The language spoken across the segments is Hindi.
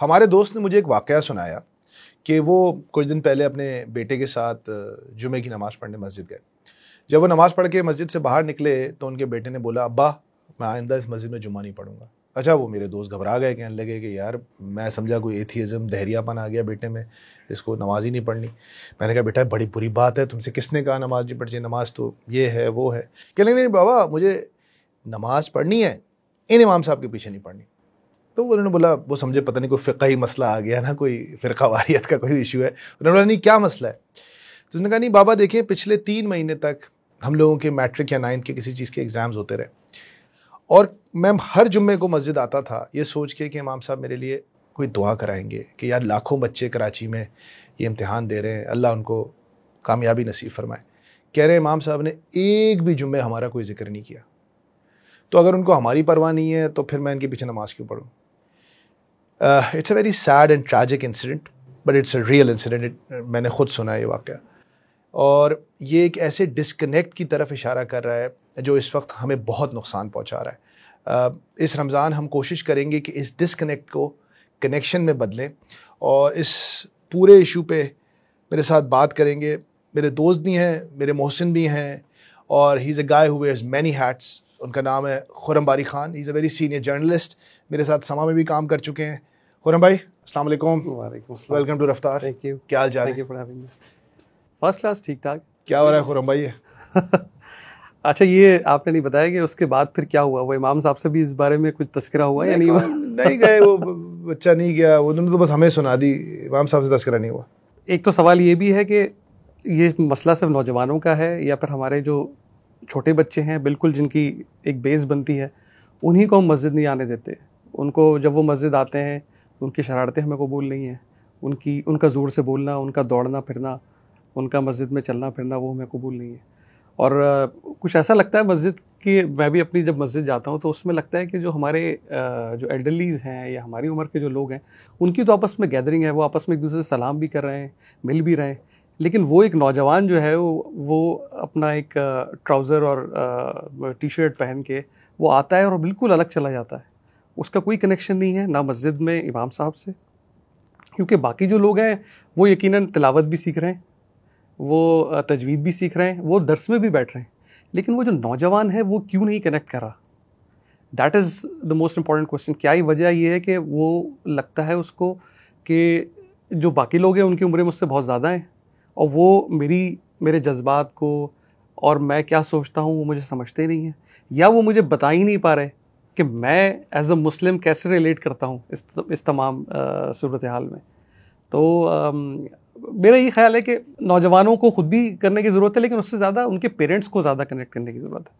हमारे दोस्त ने मुझे एक वाक़या सुनाया कि वो कुछ दिन पहले अपने बेटे के साथ जुमे की नमाज़ पढ़ने मस्जिद गए। जब वो नमाज़ पढ़ के मस्जिद से बाहर निकले तो उनके बेटे ने बोला, अब्बा मैं आइंदा इस मस्जिद में जुमा नहीं पढ़ूंगा। अच्छा, वो मेरे दोस्त घबरा गए, कहने लगे कि यार मैं समझा कोई एथियज़म दहरियापन आ गया बेटे में, इसको नमाज ही नहीं पढ़नी। मैंने कहा बेटा बड़ी बुरी बात है, तुमसे किसने कहा नमाज नहीं पढ़नी, नमाज तो ये है वो है। कहने लगे नहीं बाबा मुझे नमाज पढ़नी है, इन इमाम साहब के पीछे नहीं पढ़नी। तो उन्होंने बोला, वो समझे पता नहीं कोई फ़िक़ही मसला आ गया ना, कोई फ़िरक़ावारियत का कोई इशू है। उन्होंने बोला नहीं क्या मसला है। तो उसने कहा नहीं बाबा देखिए पिछले 3 महीने तक हम लोगों के मैट्रिक या 9th के किसी चीज़ के एग्ज़ाम्स होते रहे और मैं हर जुम्मे को मस्जिद आता था ये सोच के कि इमाम साहब मेरे लिए कोई दुआ कराएंगे कि यार लाखों बच्चे कराची में ये इम्तिहान दे रहे हैं, अल्लाह उनको कामयाबी नसीब फरमाए। कह रहे इमाम साहब ने एक भी जुम्मे हमारा कोई जिक्र नहीं किया, तो अगर उनको हमारी परवाह नहीं है तो फिर मैं इनके पीछे नमाज क्यों पढ़ूँ। It's a very sad and tragic incident but it's a real incident. मैंने खुद सुना ये वाक़या और ये एक ऐसे डिस्कनेक्ट की तरफ इशारा कर रहा है जो इस वक्त हमें बहुत नुकसान पहुंचा रहा है। इस रमज़ान हम कोशिश करेंगे कि इस डिस्कनेक्ट को कनेक्शन में बदलें और इस पूरे इशू पे मेरे साथ बात करेंगे। मेरे दोस्त भी हैं, मेरे मोहसिन भी हैं और he is a guy who wears many hats. उनका नाम है Khurram Bari Khan. He is a very senior journalist, मेरे साथ समा में भी काम कर चुके हैं। खुर्रम भाई अस्सलाम वालेकुम। वालेकुम अस्सलाम। वेलकम टू रफ्तार। Thank you. क्या हाल चाल है? Thank you for having me. First class, ठीक ठाक। क्या हो रहा है खुर्रम भाई? अच्छा, ये आपने नहीं बताया कि उसके बाद फिर क्या हुआ? वो इमाम साहब से भी इस बारे में कुछ तस्करा हुआ या नहीं हुआ? नहीं गए, वो बच्चा नहीं गया, उन्होंने तो बस हमें सुना दी, इमाम साहब से तस्करा नहीं हुआ। एक तो सवाल ये भी है कि ये मसला सिर्फ नौजवानों का है या फिर हमारे जो छोटे बच्चे हैं बिल्कुल जिनकी एक बेस बनती है उन्हीं को हम मस्जिद नहीं आने देते। उनको जब वो मस्जिद आते हैं तो उनकी शरारतें हमें कबूल नहीं है, उनका ज़ोर से बोलना, उनका दौड़ना फिरना, उनका मस्जिद में चलना फिरना वो हमें कबूल नहीं है। और कुछ ऐसा लगता है मस्जिद की, मैं भी अपनी जब मस्जिद जाता हूँ तो उसमें लगता है कि जो हमारे जो एल्डरलीज़ हैं या हमारी उम्र के जो लोग हैं उनकी तो आपस में गैदरिंग है, वो आपस में एक दूसरे से सलाम भी कर रहे हैं, मिल भी रहे हैं, लेकिन वो एक नौजवान जो है वो अपना एक ट्राउज़र और टी शर्ट पहन के वो आता है और बिल्कुल अलग चला जाता है। उसका कोई कनेक्शन नहीं है ना मस्जिद में इमाम साहब से, क्योंकि बाकी जो लोग हैं वो यकीनन तिलावत भी सीख रहे हैं, वो तजवीद भी सीख रहे हैं, वो दर्स में भी बैठ रहे हैं, लेकिन वो जो नौजवान है वो क्यों नहीं कनेक्ट कर रहा? That is the most important question. क्या ही वजह ये है कि वो लगता है उसको कि जो बाकी लोग हैं उनकी उम्रें मुझसे बहुत ज़्यादा हैं और वो मेरे जज्बात को और मैं क्या सोचता हूँ वो मुझे समझते नहीं हैं, या वो मुझे बता ही नहीं पा रहे कि मैं एज अ मुस्लिम कैसे रिलेट करता हूँ इस तमाम सूरत हाल में। तो मेरा ये ख्याल है कि नौजवानों को ख़ुद भी करने की ज़रूरत है, लेकिन उससे ज़्यादा उनके पेरेंट्स को ज़्यादा कनेक्ट करने की ज़रूरत है।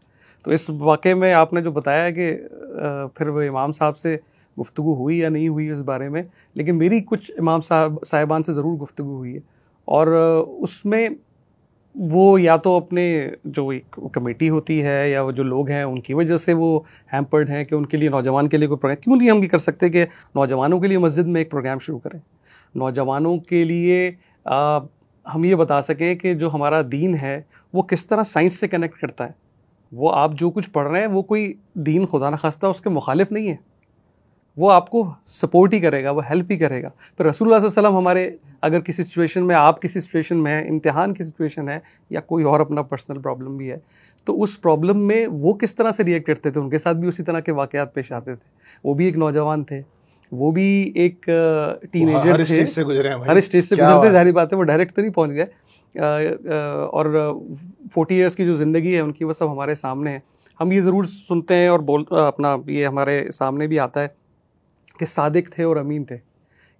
तो इस वाक़े में आपने जो बताया कि फिर वो इमाम साहब से गुफ्तगू हुई या नहीं हुई इस बारे में, लेकिन मेरी कुछ इमाम साहिबान से ज़रूर गुफ्तगू हुई है और उसमें वो या तो अपने जो एक कमेटी होती है या वो जो लोग हैं उनकी वजह से वो हैम्पर्ड हैं कि उनके लिए नौजवान के लिए कोई प्रोग्राम क्यों नहीं हम ये कर सकते कि नौजवानों के लिए मस्जिद में एक प्रोग्राम शुरू करें, नौजवानों के लिए हम ये बता सकें कि जो हमारा दीन है वो किस तरह साइंस से कनेक्ट करता है। वो आप जो कुछ पढ़ रहे हैं वो कोई दीन खुदा न खास्ता उसके मुखालिफ नहीं है, वो आपको सपोर्ट ही करेगा, वो हेल्प ही करेगा। पर रसूलुल्लाह सल्लल्लाहु अलैहि वसल्लम हमारे अगर किसी सिचुएशन में, आप किसी सिचुएशन में हैं, इम्तिहान की सिचुएशन है या कोई और अपना पर्सनल प्रॉब्लम भी है, तो उस प्रॉब्लम में वो किस तरह से रिएक्ट करते थे? उनके साथ भी उसी तरह के वाक़यात पेश आते थे। वो भी एक नौजवान थे, वो भी एक टीनेजर थे, हर स्टेज से गुजरते, जाहिर बात है वो डायरेक्ट तो नहीं पहुँच गए। और 40 ईयर्स की जो ज़िंदगी है उनकी वो सब हमारे सामने है। हम ये ज़रूर सुनते हैं और अपना ये हमारे सामने भी आता है कि सादिक थे और अमीन थे।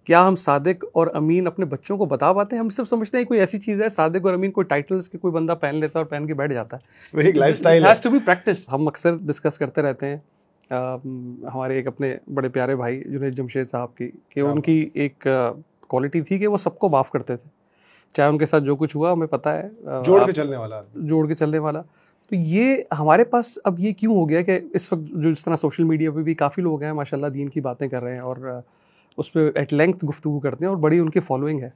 क्या हम सादिक और अमीन अपने बच्चों को बता पाते हैं? हम सिर्फ समझते हैं कोई ऐसी चीज़ है सादिक और अमीन, कोई टाइटल्स के कोई बंदा पहन लेता है और पहन के बैठ जाता है। एक lifestyle has to be practise. हम अक्सर डिस्कस करते रहते हैं हमारे एक अपने बड़े प्यारे भाई जुनैद जमशेद साहब की, कि उनकी एक क्वालिटी थी कि वो सबको माफ़ करते थे, चाहे उनके साथ जो कुछ हुआ हमें पता है, जोड़ के चलने वाला। तो ये हमारे पास अब ये क्यों हो गया कि इस वक्त जो इस तरह सोशल मीडिया पे भी काफ़ी लोग हैं माशाल्लाह दीन की बातें कर रहे हैं और उस पर एट लेंथ गुफ्तगू करते हैं और बड़ी उनकी फॉलोइंग है,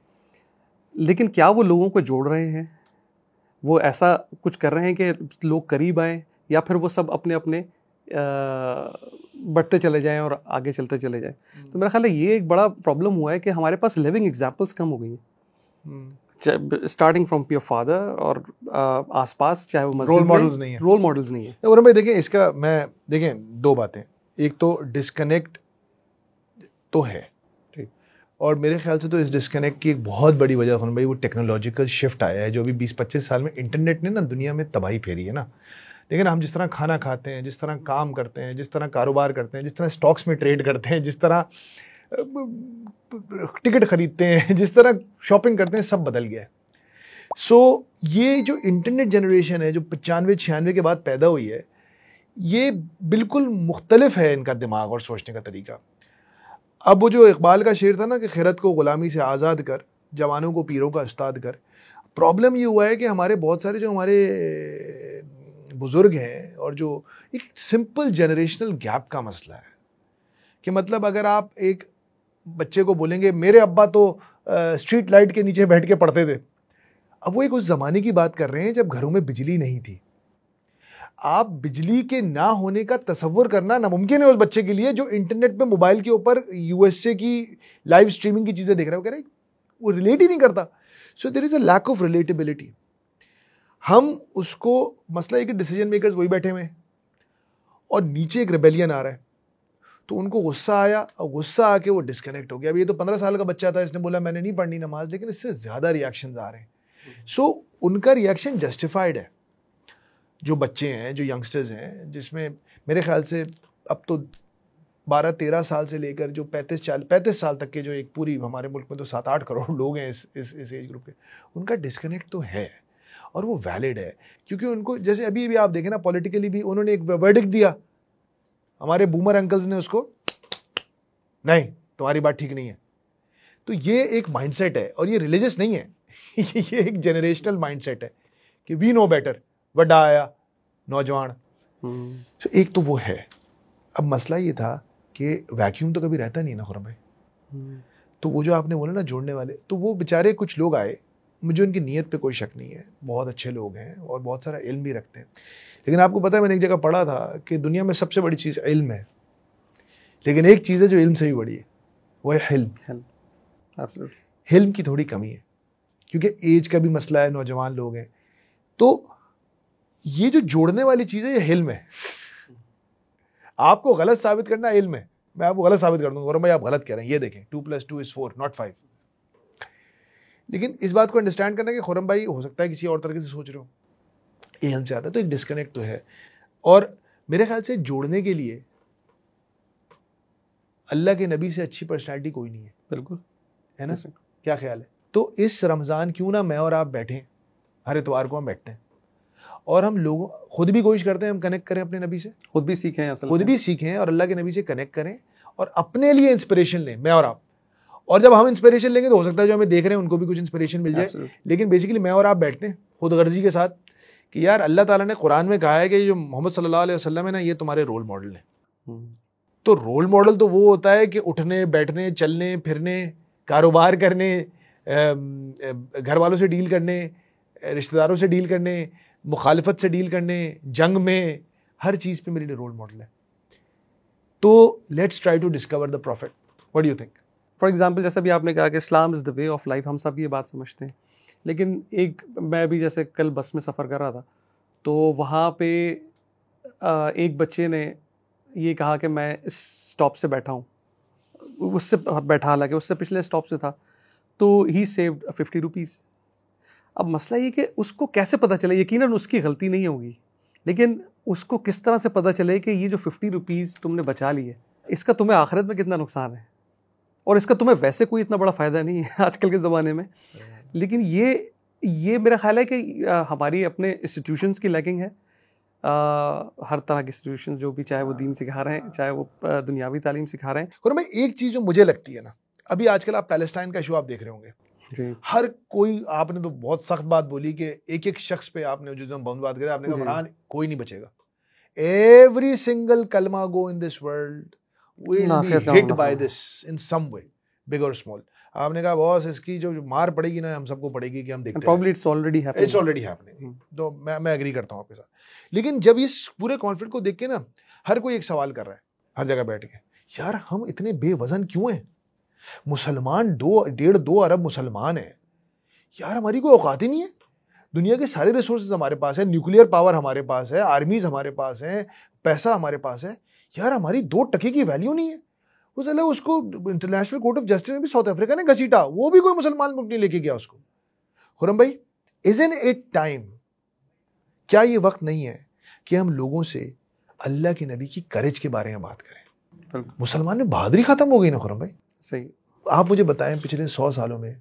लेकिन क्या वो लोगों को जोड़ रहे हैं? वो ऐसा कुछ कर रहे हैं कि लोग करीब आएँ, या फिर वो सब अपने अपने बढ़ते चले जाएं और आगे चलते चले जाएं। तो मेरा ख्याल है ये एक बड़ा प्रॉब्लम हुआ है कि हमारे पास लिविंग एग्जाम्पल्स कम हो गई हैं, स्टार्टिंग फ्रॉम योर फादर और आसपास, चाहे वो मस्जिद रोल में, मॉडल्स नहीं है। रोल मॉडल्स नहीं है। खुरम भाई देखिए, इसका मैं देखें दो बातें, एक तो डिस्कनेक्ट तो है, ठीक। और मेरे ख्याल से तो इस डिस्कनेक्ट की एक बहुत बड़ी वजह खुरम भाई वो टेक्नोलॉजिकल शिफ्ट आया है जो अभी 20-25 साल में इंटरनेट ने ना दुनिया में तबाही फेरी है ना। लेकिन हम जिस तरह खाना खाते हैं, जिस तरह काम करते हैं, जिस तरह कारोबार करते हैं, जिस तरह स्टॉक्स में ट्रेड करते हैं, जिस तरह टिकट खरीदते हैं, जिस तरह शॉपिंग करते हैं, सब बदल गया है। सो ये जो इंटरनेट जनरेशन है जो 95-96 के बाद पैदा हुई है, ये बिल्कुल मुख्तलिफ है इनका दिमाग और सोचने का तरीका। अब वो जो इकबाल का शेर था ना कि खैरत को गुलामी से आज़ाद कर, जवानों को पीरों का उस्ताद कर। प्रॉब्लम ये हुआ है कि हमारे बहुत सारे जो हमारे बुजुर्ग हैं और जो एक सिंपल जनरेशनल गैप का मसला है कि मतलब अगर आप एक बच्चे को बोलेंगे मेरे अब्बा तो स्ट्रीट लाइट के नीचे बैठ के पढ़ते थे, अब वो एक उस जमाने की बात कर रहे हैं जब घरों में बिजली नहीं थी। आप बिजली के ना होने का तसव्वुर करना नामुमकिन है उस बच्चे के लिए जो इंटरनेट पे मोबाइल के ऊपर यूएसए की लाइव स्ट्रीमिंग की चीजें देख रहा है। वो कह रहे वो रिलेट ही नहीं करता। So there is a lack of relatability. हम उसको मसला है कि डिसीजन मेकर्स वही बैठे हुए हैं और नीचे एक रिबेलियन आ रहा है, तो उनको गुस्सा आया और गुस्सा आके वो डिस्कनेक्ट हो गया। अब ये तो 15 साल का बच्चा था, इसने बोला मैंने नहीं पढ़नी नमाज, लेकिन इससे ज्यादा रिएक्शंस आ रहे हैं। सो उनका रिएक्शन जस्टिफाइड है। जो बच्चे हैं, जो यंगस्टर्स हैं, जिसमें मेरे ख्याल से अब तो 12-13 साल से लेकर जो 35 साल तक के जो एक पूरी हमारे मुल्क में तो 7-8 करोड़ लोग हैं इस एज ग्रुप के, उनका डिस्कनेक्ट तो है और वो वैलिड है। क्योंकि उनको जैसे अभी भी आप देखें ना, पॉलिटिकली भी उन्होंने एक वर्डिक्ट दिया, हमारे बूमर अंकल्स ने उसको नहीं तुम्हारी बात ठीक नहीं है। तो ये एक माइंडसेट है और ये रिलीजियस नहीं है ये एक जनरेशनल माइंडसेट है कि वी नो बेटर, बड़ा आया नौजवान। तो एक तो वो है। अब मसला ये था कि वैक्यूम तो कभी रहता नहीं ना खुरम भाई। तो वो जो आपने बोला ना जोड़ने वाले, तो वो बेचारे कुछ लोग आए, मुझे उनकी नीयत पे कोई शक नहीं है, बहुत अच्छे लोग हैं और बहुत सारा इल्म भी रखते हैं। लेकिन आपको पता है मैंने एक जगह पढ़ा था कि दुनिया में सबसे बड़ी चीज़ इल्म है, लेकिन एक चीज़ है जो इल्म से भी बड़ी है, वो है हिल्म। हिल्म की थोड़ी कमी है क्योंकि एज का भी मसला है, नौजवान लोग हैं। तो ये जो जोड़ने वाली चीज़ है ये हिल्म है। आपको गलत साबित करना इल्म है, मैं आपको गलत साबित कर दूंगा और भाई आप गलत कह रहे हैं, ये देखें 2+2 is 4 not 5। लेकिन इस बात को अंडरस्टैंड करना कि खुरम भाई हो सकता है किसी और तरीके से सोच रहे हो, ये हम चाहते हैं। तो एक डिस्कनेक्ट तो है और मेरे ख्याल से जोड़ने के लिए अल्लाह के नबी से अच्छी पर्सनैलिटी कोई नहीं है। बिल्कुल, है ना? क्या ख्याल है? तो इस रमज़ान क्यों ना मैं और आप बैठें, हर इतवार को हम बैठते हैं और हम लोगों खुद भी कोशिश करते हैं हम कनेक्ट करें अपने नबी से, खुद भी सीखें, असल खुद भी सीखें और अल्लाह के नबी से कनेक्ट करें और अपने लिए इंस्पिरेशन लें, मैं और आप। और जब हम इंस्पिरेशन लेंगे तो हो सकता है जो हमें देख रहे हैं उनको भी कुछ इंस्पिरेशन मिल जाए। लेकिन बेसिकली मैं और आप बैठते हैं खुद गर्जी के साथ कि यार अल्लाह ताला ने कुरान में कहा है कि जो मोहम्मद सल्लल्लाहु अलैहि वसल्लम है ना, ये तुम्हारे रोल मॉडल है। तो रोल मॉडल तो वो होता है कि उठने बैठने, चलने फिरने, कारोबार करने, घर वालों से डील करने, रिश्तेदारों से डील करने, मुखालिफत से डील करने, जंग में, हर चीज़ पे मेरे लिए रोल मॉडल है। तो let's try to discover the prophet. What do you think? For example जैसे भी आपने कहा कि Islam is the way of life, हम सब ये बात समझते हैं। लेकिन एक मैं भी जैसे कल बस में सफ़र कर रहा था तो वहाँ पे एक बच्चे ने ये कहा कि मैं इस स्टॉप से बैठा हूँ, उससे बैठा, हालांकि उससे पिछले स्टॉप से था, तो ही सेव्ड 50 रुपीज़। अब मसला ये कि उसको कैसे पता चले, यकीनन उसकी गलती नहीं होगी, लेकिन उसको किस तरह से पता चले कि ये जो 50 रुपीज़ तुमने बचा ली है, इसका तुम्हें आखिरत में कितना नुकसान है और इसका तुम्हें वैसे कोई इतना बड़ा फ़ायदा नहीं है आजकल के ज़माने में। लेकिन ये मेरा ख्याल है कि हमारी अपने इंस्टीट्यूशंस की लैकिंग है। हर तरह के इंस्टीट्यूशंस जो भी, चाहे वो दीन सिखा रहे हैं, चाहे वो दुनियावी तालीम सिखा रहे हैं। और मैं एक चीज़ जो मुझे लगती है ना, अभी आजकल आप पैलेस्टाइन का इशू आप देख रहे होंगे जी। हर कोई, आपने तो बहुत सख्त बात बोली कि एक एक शख्स पे आपने जो बम बात करी, आपने कहा फरहान कोई नहीं बचेगा। एवरी सिंगल कलमा go in this world will be hit by this in some way, big और स्मॉल। आपने कहा बॉस इसकी जो मार पड़ेगी ना हम सबको पड़ेगी कि हम देखते हैं। Probably it's already happening. It's already happening. तो मैं एग्री करता हूँ आपके साथ। लेकिन जब इस पूरे कॉन्फ्लिक्ट को देख के ना हर कोई एक सवाल कर रहा है हर जगह बैठ के, यार हम इतने बेवजन क्यों हैं? मुसलमान 1.5-2 अरब मुसलमान हैं यार, हमारी कोई औकात ही नहीं है। दुनिया के सारे रिसोर्सेज हमारे पास है, न्यूक्लियर पावर हमारे पास है, आर्मीज हमारे पास है, पैसा हमारे पास है, यार हमारी 2 टके की वैल्यू नहीं है। वो साला उसको इंटरनेशनल कोर्ट ऑफ जस्टिस में भी साउथ अफ्रीका ने घसीटा, वो भी कोई मुसलमान मुल्क नहीं लेके गया उसको। खुरम भाई, इज़न्ट इट टाइम, क्या ये वक्त नहीं है कि हम लोगों से अल्लाह के नबी की करेज के बारे में बात करें? मुसलमान में बहादुरी खत्म हो गई ना खुरम भाई। सही। आप मुझे बताएं पिछले 100 सालों में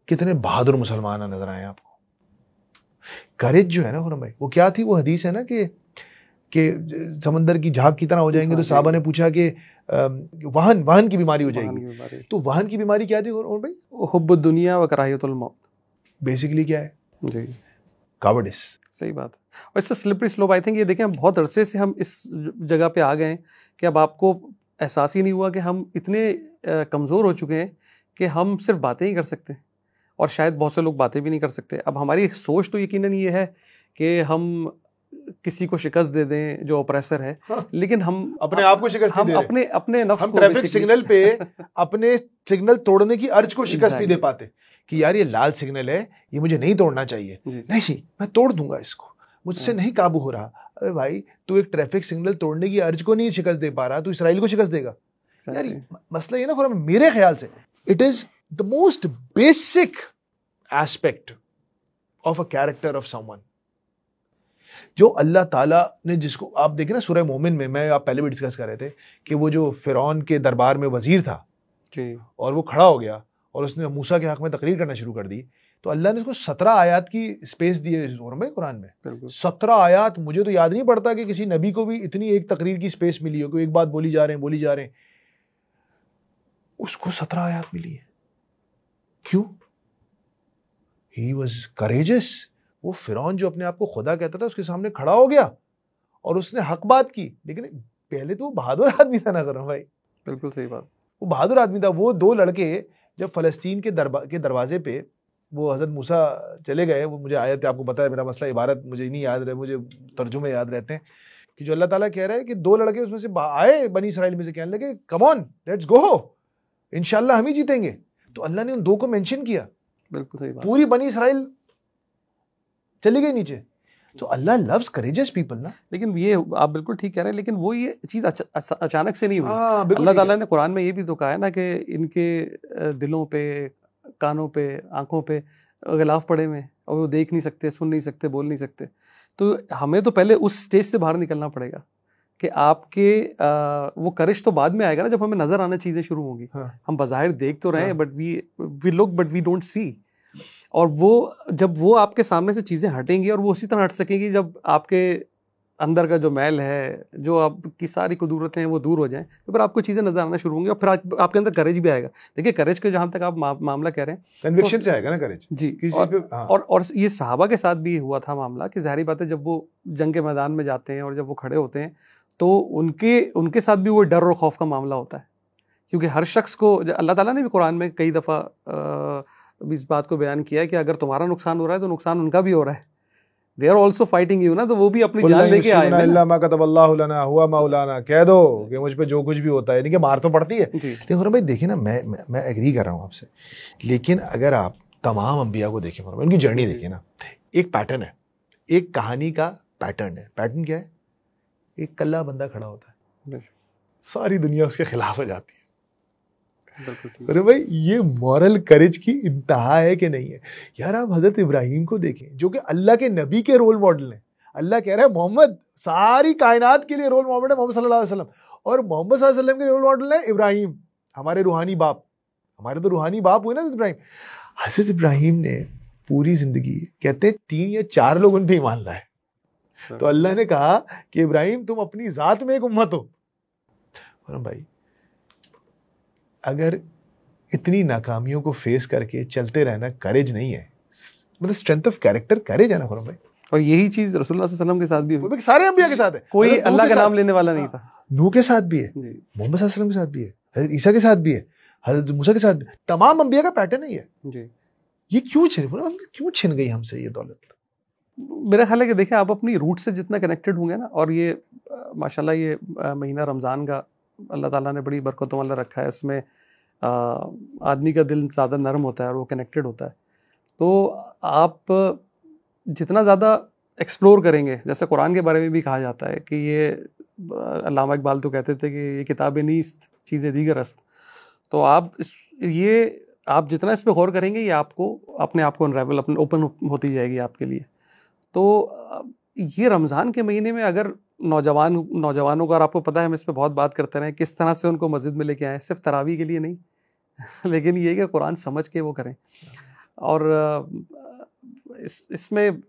कितने बहादुर मुसलमान नजर आए आपको? करेज जो है ना खुरम भाई, वो क्या थी? वो हदीस है ना कि समंदर की झाग की तरह हो जाएंगे। तो साहबा ने पूछा कि वाहन की बीमारी हो जाएगी। तो वाहन की बीमारी क्या थी खुरम भाई? हुब्बुद दुनिया व कराहियतुल मौत। बेसिकली क्या है जी? कावर्डिस। सही बात है। और इससे स्लिपरी स्लोप, आई थिंक ये देखें, हम बहुत अरसे से हम इस जगह पे आ गए हैं कि अब आपको एहसास ही नहीं हुआ कि हम इतने कमज़ोर हो चुके हैं कि हम सिर्फ बातें ही कर सकते हैं और शायद बहुत से लोग बातें भी नहीं कर सकते। अब हमारी सोच तो यकीनन ये है कि हम किसी को शिकस्त दे दें जो ऑपरेसर है। हाँ। लेकिन हम अपने आप को शिकस्त हम दे अपने अपने नफ्स हम को ट्रैफिक सिग्नल पे अपने सिग्नल तोड़ने की अर्ज को शिकस्त नहीं दे पाते कि यार ये लाल सिग्नल है, ये मुझे नहीं तोड़ना चाहिए, नहीं मैं तोड़ दूंगा इसको, मुझसे नहीं काबू हो रहा। अरे भाई, तू एक ट्रैफिक सिग्नल तोड़ने की अर्ज को नहीं शिकस्त दे पा रहा, तू इसराइल को शिकस्त देगा? यार मसला ये ना, मेरे ख्याल से it is the most basic aspect of a character of someone, जो अल्लाह ताला ने जिसको आप देखें ना सूरह मोमिन में, मैं आप पहले भी डिस्कस कर रहे थे कि वो जो फिरौन के दरबार में वजीर था और वो खड़ा हो गया और उसने मूसा के हक में तकरीर करना शुरू कर दी, तो अल्लाह ने उसको 17 आयत की स्पेस दी है कुरान में। 17 आयत, मुझे तो याद नहीं पड़ता कि किसी नबी को भी इतनी एक तकरीर की स्पेस मिली हो कि एक बात बोली जा रहे हैं, उसको 17 आयत मिली है। क्यों? He was courageous. वो फिरौन जो अपने आप को खुदा कहता था, उसके सामने खड़ा हो गया और उसने हक बात की। लेकिन पहले तो वो बहादुर आदमी था ना करम भाई। बिल्कुल सही बात। वो बहादुर आदमी था। वो 2 लड़के जब फलस्तीन के दरवाजे पे वो हजरत मूसा चले गए, वो मुझे आयत आपको पता है, मेरा मसला इबारत मुझे नहीं याद रहे, मुझे तर्जुमे याद रहते हैं कि जो अल्लाह ताला कह रहा है कि 2 लड़के उसमें से आए बनी इसराइल में से, कहने लगे कम ऑन लेट्स गो, इंशाल्लाह हम ही जीतेंगे। तो अल्लाह ने उन 2 को मेंशन किया। बिल्कुल सही बात। पूरी बनी इसराइल चली गई नीचे। तो अल्लाह लव्स करेजियस पीपल ना। लेकिन ये आप बिल्कुल ठीक कह रहे हैं, लेकिन वो ये चीज़ अचानक से नहीं हुई। अल्लाह ताला ने कुरान में ये भी तो कहा है ना कि इनके दिलों पे, कानों पे, आंखों पे गिलाफ पड़े हुए हैं और वो देख नहीं सकते, सुन नहीं सकते, बोल नहीं सकते। तो हमें तो पहले उस स्टेज से बाहर निकलना पड़ेगा कि आपके वो करिश तो बाद में आएगा ना, जब हमें नजर आना चीज़ें शुरू होंगी। हाँ। हम बज़ाहिर देख तो रहे हैं, but we look but we don't see. और वो जब वो आपके सामने से चीज़ें हटेंगी और वो उसी तरह हट सकेंगी जब आपके अंदर का जो मैल है, जो आपकी सारी कुदरतें हैं, वो दूर हो जाएं, तो फिर आपको चीज़ें नजर आना शुरू होंगी और फिर आपके अंदर करेज भी आएगा। देखिए, करेज के जहाँ तक आप मामला कह रहे हैं, कन्विक्शन से आएगा ना करेज जी। और ये सहाबा के साथ भी हुआ था मामला कि ज़ाहिर बात है जब वो जंग के मैदान में जाते हैं और जब वो खड़े होते हैं तो उनके साथ भी वो डर और खौफ का मामला होता है, क्योंकि हर शख्स को अल्लाह ताला ने भी कुरान में कई दफ़ा इस बात को बयान किया है कि अगर तुम्हारा नुकसान हो रहा है तो नुकसान उनका भी हो रहा है। They are also fighting you ना, तो वो भी अपनी जान लेके आए हैं। इल्ला मा कतबल्लाहु लना हुवा मौलाना, कह दो कि मुझ पे जो कुछ भी होता है, यानी कि मार तो पड़ती है। देखो भाई, देखिए ना, मैं एग्री कर रहा हूँ आपसे, लेकिन अगर आप तमाम अंबिया को देखें, उनकी जर्नी देखिए ना, एक पैटर्न है, एक कहानी का पैटर्न है। पैटर्न क्या है? एक कल्ला बंदा खड़ा होता है, सारी दुनिया उसके खिलाफ हो जाती है। अरे भाई, ये मॉरल करेज की इंतहा है कि नहीं है? यार आप हजरत इब्राहिम को देखें, जो कि अल्लाह के नबी के रोल मॉडल हैं। अल्लाह कह रहा है मोहम्मद सारी कायनात के लिए रोल मॉडल है, मोहम्मद सल्लल्लाहु अलैहि वसल्लम, और मोहम्मद सल्लल्लाहु अलैहि वसल्लम के रोल मॉडल है इब्राहिम, हमारे रूहानी बाप। हमारे तो रूहानी बाप हुए ना इब्राहिम। हजरत इब्राहिम ने पूरी जिंदगी, कहते हैं 3 या 4 लोग उन पर ईमान लाए। तो अल्लाह ने कहा कि इब्राहिम तुम अपनी जात में एक उम्मत हो। और भाई, अगर इतनी नाकामियों को फेस करके चलते रहना करेज नहीं है, मतलब स्ट्रेंथ ऑफ कैरेक्टर करेज है ना खुरम भाई। और यही चीज रसूलुल्लाह सल्लल्लाहु अलैहि वसल्लम के साथ भी हुई, सारे अंबिया के साथ है। कोई अल्लाह का नाम लेने वाला नहीं था। नूह के साथ भी है, मोहम्मद सल्लल्लाहु अलैहि वसल्लम के साथ भी है, हज़रत ईसा के साथ भी है, हजरत मूसा के साथ तमाम अंबिया का पैटर्न ही है। जी। ये क्यों छिन गई हमसे ये दौलत? मेरा ख्याल है कि देखिए, आप अपनी रूट से जितना कनेक्टेड होंगे ना, और ये माशाल्लाह ये महीना रमज़ान का अल्लाह ताला ने बड़ी बरकतों वाला रखा है, इसमें आदमी का दिल ज़्यादा नरम होता है और वो कनेक्टेड होता है। तो आप जितना ज़्यादा एक्सप्लोर करेंगे, जैसे कुरान के बारे में भी कहा जाता है कि ये अल्लामा इकबाल तो कहते थे कि ये किताब नीस्त चीज़ें दीगर अस्त। तो आप जितना इस पर गौर करेंगे, ये आपको अपने आप को अनरेवल अपने ओपन होती जाएगी आपके लिए। तो ये रमज़ान के महीने में अगर नौजवानों का, और आपको पता है हम इस पर बहुत बात करते रहे किस तरह से उनको मस्जिद में लेके आए, सिर्फ तरावी के लिए नहीं लेकिन ये कि कुरान समझ के वो करें। और इसमें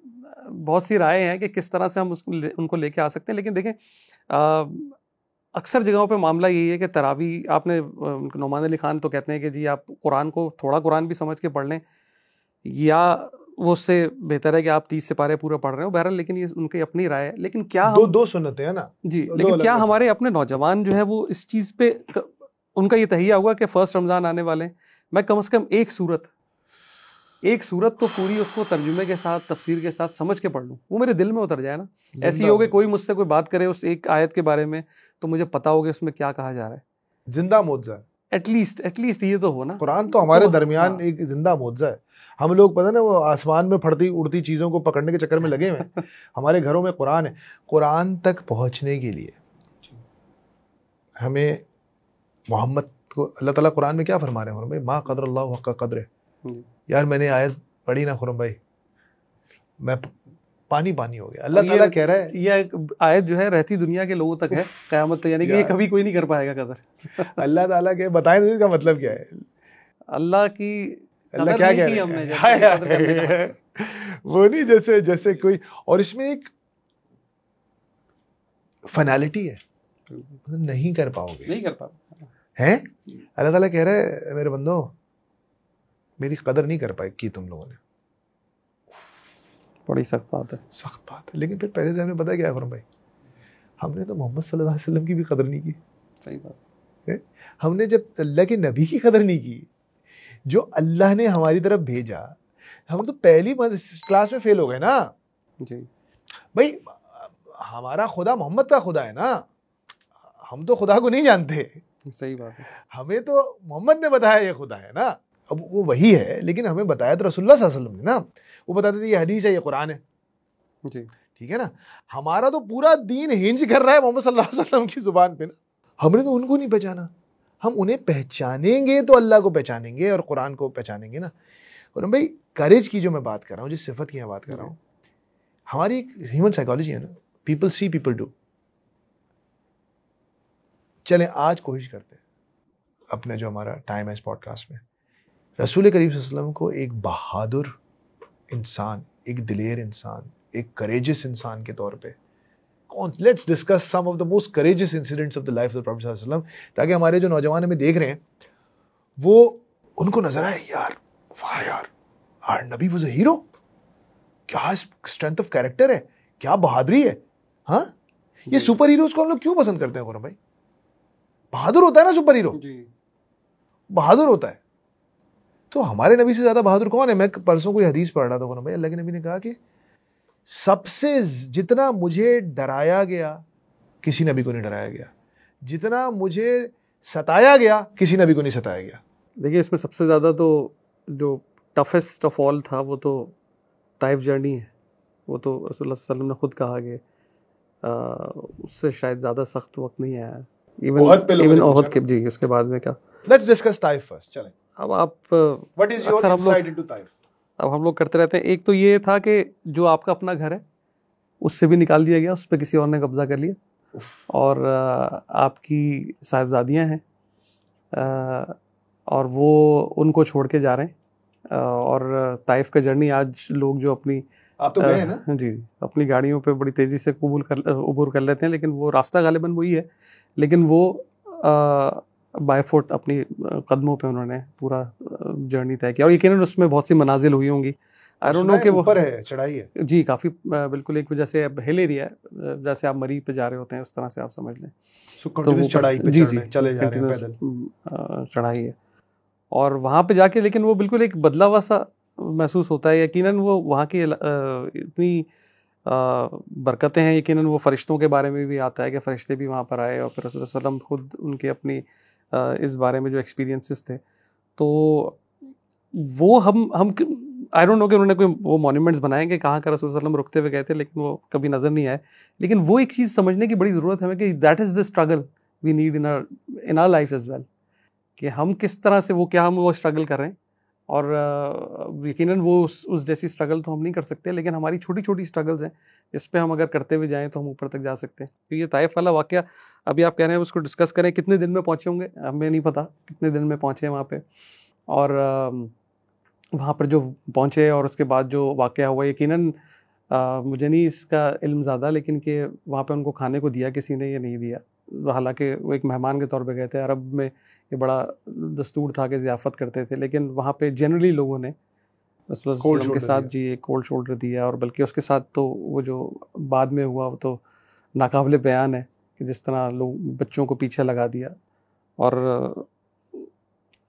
बहुत सी राय हैं कि किस तरह से हम उनको लेके आ सकते हैं। लेकिन देखें, अक्सर जगहों पे मामला यही है कि तरावी, आपने नोमान अली खान तो कहते हैं कि जी आप कुरान को थोड़ा कुरान भी समझ के पढ़ लें, या वो उससे बेहतर है कि आप 30 सिपारे पूरा पढ़ रहे हो। बहरहाल, लेकिन ये उनकी अपनी राय है। लेकिन क्या दो सुन्नतें हैं ना जी, लेकिन क्या हमारे अपने नौजवान जो है वो इस चीज़ पे उनका ये तहिया हुआ कि फर्स्ट रमज़ान आने वाले, मैं कम से कम एक सूरत तो पूरी उसको तर्जुमे के साथ, तफसीर के साथ समझ के पढ़ लूँ, वो मेरे दिल में उतर जाए ना। ऐसी हो कि कोई मुझसे कोई बात करे उस एक आयत के बारे में, तो मुझे पता होगा उसमें क्या कहा जा रहा है। जिंदा मौजज़ा, एटलीस्ट ये तो हो ना। कुरान तो हमारे दरमियान एक जिंदा मौजज़ा है। हम लोग पता ना वो आसमान में फड़ती उड़ती चीज़ों को पकड़ने के चक्कर में लगे हुए हैं। हमारे घरों में कुरान है। कुरान तक पहुँचने के लिए हमें मोहम्मद को, अल्लाह ताला कुरान में क्या फरमा रहे हैं भाई, मा क़दर अल्लाह हक़्क़ क़द्रे। यार मैंने आयत पढ़ी ना खुरम भाई, मैं पानी हो गया। अल्लाह ताला कह रहा है, ये आयत जो है रहती दुनिया के लोगों तक है क़यामत तक, यानी कि ये कभी कोई नहीं कर पाएगा कदर। अल्लाह ताला के बताएं तो इसका मतलब क्या है? अल्लाह क्या कह रहे हैं? वो नहीं जैसे कोई, और इसमें एक फाइनलिटी है, नहीं कर पाओगे हैं। अल्लाह ताला कह रहा है मेरे बंदो, मेरी कदर नहीं कर पाई की तुम लोगों ने। बड़ी सख्त बात है। लेकिन फिर पहले से हमें पता क्या है खुरम भाई, हमने तो मोहम्मद सल्लल्लाहु अलैहि वसल्लम की भी कदर नहीं की। सही बात है। हमने जब अल्लाह के नबी की कदर नहीं की, जो अल्लाह ने हमारी तरफ भेजा, हम तो पहली क्लास में फेल हो गए ना जी भाई। हमारा खुदा मोहम्मद का खुदा है ना, हम तो खुदा को नहीं जानते। सही बात है। हमें तो मोहम्मद ने बताया ये खुदा है ना। अब वो वही है, लेकिन हमें बताया तो रसूलुल्लाह सल्लल्लाहु अलैहि वसल्लम ने ना। वो बताते थे ये हदीस है, ये कुरान है जी, ठीक है ना। हमारा तो पूरा दीन हिंज कर रहा है मोहम्मद सल्लल्लाहु अलैहि वसल्लम की जुबान पे ना। हमने तो उनको नहीं पहचाना। हम उन्हें पहचानेंगे तो अल्लाह को पहचानेंगे और कुरान को पहचानेंगे ना। और भाई करेज की जो मैं बात कर रहा हूँ, जिस सिफत की मैं बात कर रहा हूँ, हमारी एक ह्यूमन साइकोलॉजी है ना, पीपल सी पीपल डू। चलें आज कोशिश करते हैं अपने जो हमारा टाइम है इस पॉडकास्ट में, रसूल करीम सल्लल्लाहु अलैहि वसल्लम को एक बहादुर इंसान, एक दिलेर इंसान, एक करेजियस इंसान के तौर पे let's discuss some of the most courageous incidents of the life of the prophet सल्लल्लाहु अलैहि वसल्लम, ताकि हमारे जो नौजवान हमें देख रहे हैं वो उनको नजर आए यार, वाह यार, our Nabi was a hero. क्या स्ट्रेंथ ऑफ कैरेक्टर है, क्या बहादुरी है। हाँ, ये सुपर हीरोज को हम लोग क्यों पसंद करते हैं खुरम भाई? बहादुर होता है ना सुपर हीरो, बहादुर होता है। तो हमारे नबी से ज्यादा बहादुर कौन है? मैं परसों कोई हदीस पढ़ रहा था खुरम भाई, अल्लाह के नबी ने कहा कि सबसे जितना मुझे डराया गया किसी नबी को नहीं डराया गया, जितना मुझे सताया गया किसी नबी को नहीं सताया गया। देखिए, इसमें सबसे ज़्यादा तो जो टफेस्ट ऑफ ऑल था वो तो ताइफ जर्नी है। वो तो रसूलुल्लाह सल्लल्लाहु अलैहि वसल्लम ने खुद कहा कि उससे शायद ज़्यादा सख्त वक्त नहीं आया। इवन ओहद के जी, उसके बाद में क्या। Let's discuss Taif first. चलें, अब आप what is your insight into Taif? अब हम लोग करते रहते हैं। एक तो ये था कि जो आपका अपना घर है उससे भी निकाल दिया गया, उस पर किसी और ने कब्जा कर लिया, और आपकी साहिबजादियाँ हैं और वो उनको छोड़ के जा रहे हैं। और ताइफ का जर्नी आज लोग जो अपनी, आप तो गए हैं ना? जी, अपनी गाड़ियों पे बड़ी तेज़ी से उबूर कर लेते हैं, लेकिन वो रास्ता गालिबन वही है, लेकिन वो बाय फुट अपनी कदमों पे उन्होंने पूरा जर्नी तय किया। और यकीनन उसमें बहुत सी मनाजिल हुई होंगी। आई डोंट नो कि वो ऊपर है, चढ़ाई है जी, काफ़ी बिल्कुल एक वजह से अब हिल एरिया है, जैसे आप मरी पे जा रहे होते हैं उस तरह से आप समझ लें। तो वो चढ़ाई पे जी चले जा रहे हैं पैदल, चढ़ाई है। और वहाँ पे जाके लेकिन वो बिल्कुल एक बदला हुआ सा महसूस होता है। यकीनन वो वहाँ की इतनी बरकतें हैं, यकीनन वो फरिश्तों के बारे में भी आता है कि फरिश्ते भी वहाँ पर आए और फिर रसूल सल्लम खुद उनके अपनी इस बारे में जो एक्सपीरियंसेस थे, तो वो हम आई डोंट नो कि उन्होंने कोई वो मॉन्यूमेंट्स बनाए कि कहाँ का रसूल सल्लम रुकते हुए गए थे, लेकिन वो कभी नज़र नहीं आए। लेकिन वो एक चीज़ समझने की बड़ी ज़रूरत है हमें कि that is the struggle we need in our life as well, कि हम किस तरह से वो क्या हम वो स्ट्रगल कर रहे हैं। और यकीनन वो उस जैसी स्ट्रगल तो हम नहीं कर सकते, लेकिन हमारी छोटी छोटी स्ट्रगल्स हैं, इस पे हम अगर करते हुए जाएं तो हम ऊपर तक जा सकते हैं। तो ये ताइफ वाला वाक़या अभी आप कह रहे हैं उसको डिस्कस करें, कितने दिन में पहुँचे होंगे हमें नहीं पता, कितने दिन में पहुँचे वहाँ पे, और वहाँ पर जो पहुँचे और उसके बाद जो वाक़या हुआ, यकीनन मुझे नहीं इसका इल्म ज़्यादा, लेकिन कि वहाँ पे उनको खाने को दिया किसी ने या नहीं दिया। हालांकि वो एक मेहमान के तौर पे गए थे, अरब में ये बड़ा दस्तूर था कि ज़ियाफ़त करते थे, लेकिन वहाँ पे जनरली लोगों ने रसूल सल्लल्लाहु अलैहि वसल्लम के साथ जी एक कोल्ड शोल्डर दिया। और बल्कि उसके साथ तो वो जो बाद में हुआ वो तो नाकाबिले बयान है कि जिस तरह लोग बच्चों को पीछे लगा दिया और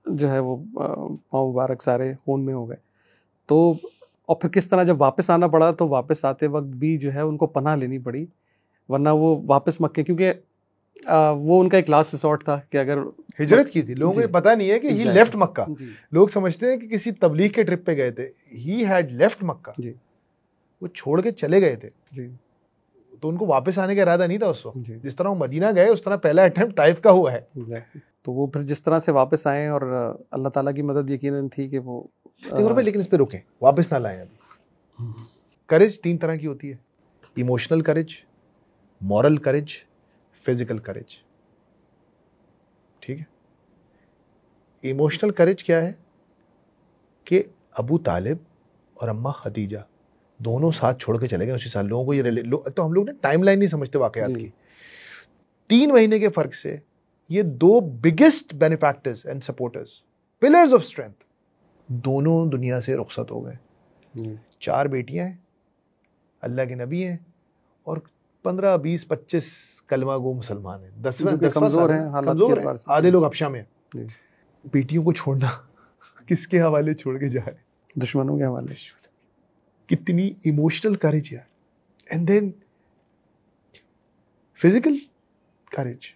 जो है वो पाँव मुबारक सारे खून में हो गए। तो और फिर किस तरह जब वापस आना पड़ा तो वापस आते वक्त भी जो है उनको पनाह लेनी पड़ी, वरना वो वापस मक्के, क्योंकि वो उनका एक लास्ट रिसोर्ट था कि अगर हिजरत की थी। लोगों को ये पता नहीं है कि ही लेफ्ट मक्का। जी लोग समझते हैं कि किसी तबलीग के ट्रिप पे गए थे, ही हैड लेफ्ट मक्का, जी वो छोड़ के चले गए थे। जी तो उनको वापस आने का इरादा नहीं था उस वक्त। जी जिस तरह वो मदीना गए उस तरह पहला अटेम्प्ट ताइफ का हुआ है। एग्जैक्टली। तो वो फिर जिस तरह से वापस आए और अल्लाह ताला की मदद यकीनन थी कि वो देखो भाई, लेकिन इस पे रुकें, वापस ना लाएं अभी। करेज 3 तरह की होती है: इमोशनल करेज, मॉरल करेज, फिजिकल करेज। ठीक है। इमोशनल करेज क्या है कि अबू तालिब और अम्मा खदीजा दोनों साथ छोड़ के चले गए उसी साल। लोगों को ये तो हम लोग ने टाइमलाइन नहीं समझते वाकयात की। 3 महीने के फर्क से ये 2 biggest benefactors and supporters, pillars of strength, दोनों दुनिया से रुखसत हो गए। 4 बेटियां हैं, अल्लाह के नबी हैं, और 15, 20, 25 कलमा गो मुसलमान हैं। 10वां कमजोर हैं, कमजोर हैं, आधे लोग हबशा में हैं। बेटियों को छोड़ना किसके हवाले छोड़ के जाए? दुश्मनों के हवाले। कितनी इमोशनल करेज यार। एंड देन फिजिकल करेज,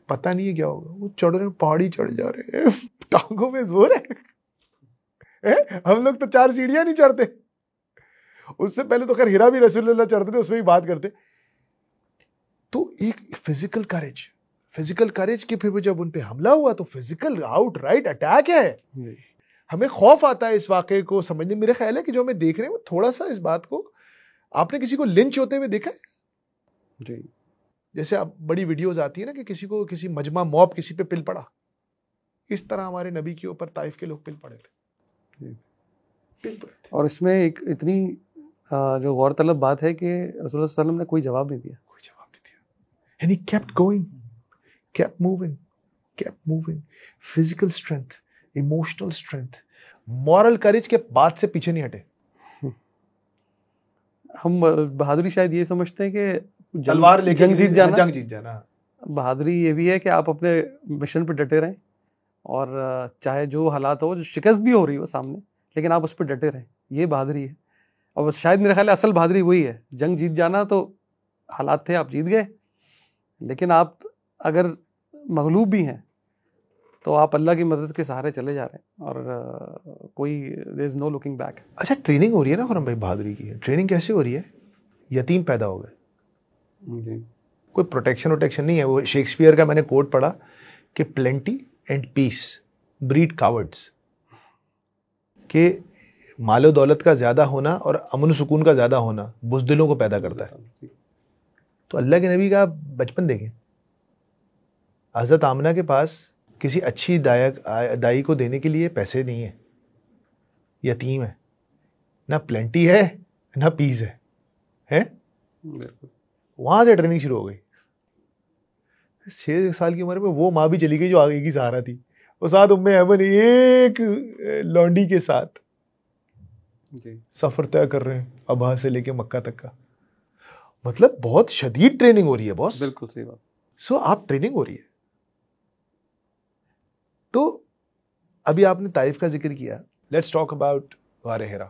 पता नहीं है क्या होगा। वो चढ़ रहे हैं, पहाड़ी चढ़ जा रहे हैं, टांगों में जोर है। हम लोग तो 4 सीढ़ियां नहीं चढ़ते। उससे पहले तो खैर हिरा भी रसूलुल्लाह चढ़ते थे, उसमें भी बात करते। तो एक फिजिकल करेज के फिर जब उन पे हमला हुआ तो फिजिकल आउट राइट अटैक है। हमें खौफ आता है इस वाकये को समझने। मेरे ख्याल है कि जो हमें देख रहे हैं वो थोड़ा सा इस बात को, आपने किसी को लिंच होते हुए देखा है? जी। जैसे अब बड़ी वीडियोस आती है ना कि किसी मजमा मॉब किसी पे पिल पड़ा, इस तरह हमारे नबी के ऊपर ताइफ के लोग पिल पड़े थे। पिल पड़े थे। और इसमें एक इतनी जो गौरतलब बात है कि रसूलुल्लाह सल्लल्लाहु अलैहि वसल्लम ने कोई जवाब नहीं दिया। And he kept going, kept moving. Physical strength, emotional strength, moral courage के बात से पीछे नहीं हटे। हम बहादुरी शायद ये समझते हैं कि तलवार लेके जंग जीत जाना। बहादुरी ये भी है कि आप अपने मिशन पे डटे रहें, और चाहे जो हालात हो, जो शिकस्त भी हो रही हो सामने, लेकिन आप उस पर डटे रहें। ये बहादुरी है। और शायद मेरे ख्याल असल बहादुरी वही है। जंग जीत जाना तो हालात थे, आप जीत गए, लेकिन आप अगर मगलूब भी हैं तो आप अल्लाह की मदद के सहारे चले जा रहे हैं, और कोई there is no looking back. अच्छा, ट्रेनिंग हो रही है ना खुरम भाई बहादुरी की। ट्रेनिंग कैसे हो रही है? यतीम पैदा हो गए, कोई प्रोटेक्शन नहीं है। वो शेक्सपियर का मैंने कोट पढ़ा कि plenty and peace breed cowards, कि मालो दौलत का ज्यादा होना और अमन सुकून का ज्यादा होना बुज़दिलों को पैदा करता है। तो अल्लाह के नबी का बचपन देखें। हज़रत आमना के पास किसी अच्छी दाई को देने के लिए पैसे नहीं है, यतीम है, ना प्लेंटी है ना पीस है? वहां से ट्रेनिंग शुरू हो गई। 6 साल की उम्र में वो माँ भी चली गई जो आगे की सहारा थी, और साथ उम्मे ऐमन एक लौंडी के साथ सफर तय कर रहे हैं अबहा से लेके मक्का तक का। मतलब बहुत शदीद ट्रेनिंग हो रही है बॉस। बिल्कुल सही बात। आप ट्रेनिंग हो रही है। तो अभी आपने ताइफ का जिक्र किया, लेट्स टॉक अबाउट वारे हिरा।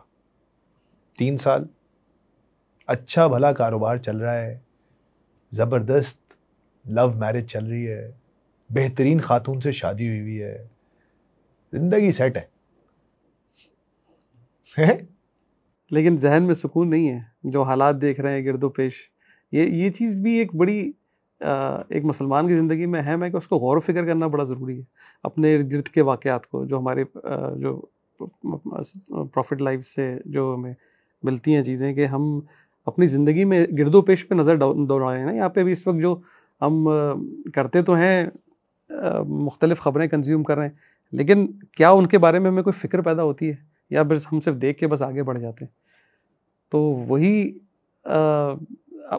3 साल अच्छा भला कारोबार चल रहा है, जबरदस्त लव मैरिज चल रही है, बेहतरीन खातून से शादी हुई है, जिंदगी सेट है? लेकिन जहन में सुकून नहीं है, जो हालात देख रहे हैं गिरदो पेश। ये चीज़ भी एक बड़ी एक मुसलमान की ज़िंदगी में अहम है कि उसको गौर फिक्र करना बड़ा ज़रूरी है, अपने इर्द गिर्द के वाक़यात को, जो हमारे जो प्रॉफिट लाइफ से जो हमें मिलती हैं चीज़ें, कि हम अपनी ज़िंदगी में गिरदो पेश पे नज़र दौड़ाएं ना। यहाँ पे भी इस वक्त जो हम करते तो हैं, मुख्तलिफ़ ख़बरें कंज्यूम कर रहे हैं, लेकिन क्या उनके बारे में हमें कोई फ़िक्र पैदा होती है, या बस हम सिर्फ देख के बस आगे बढ़ जाते हैं? तो वही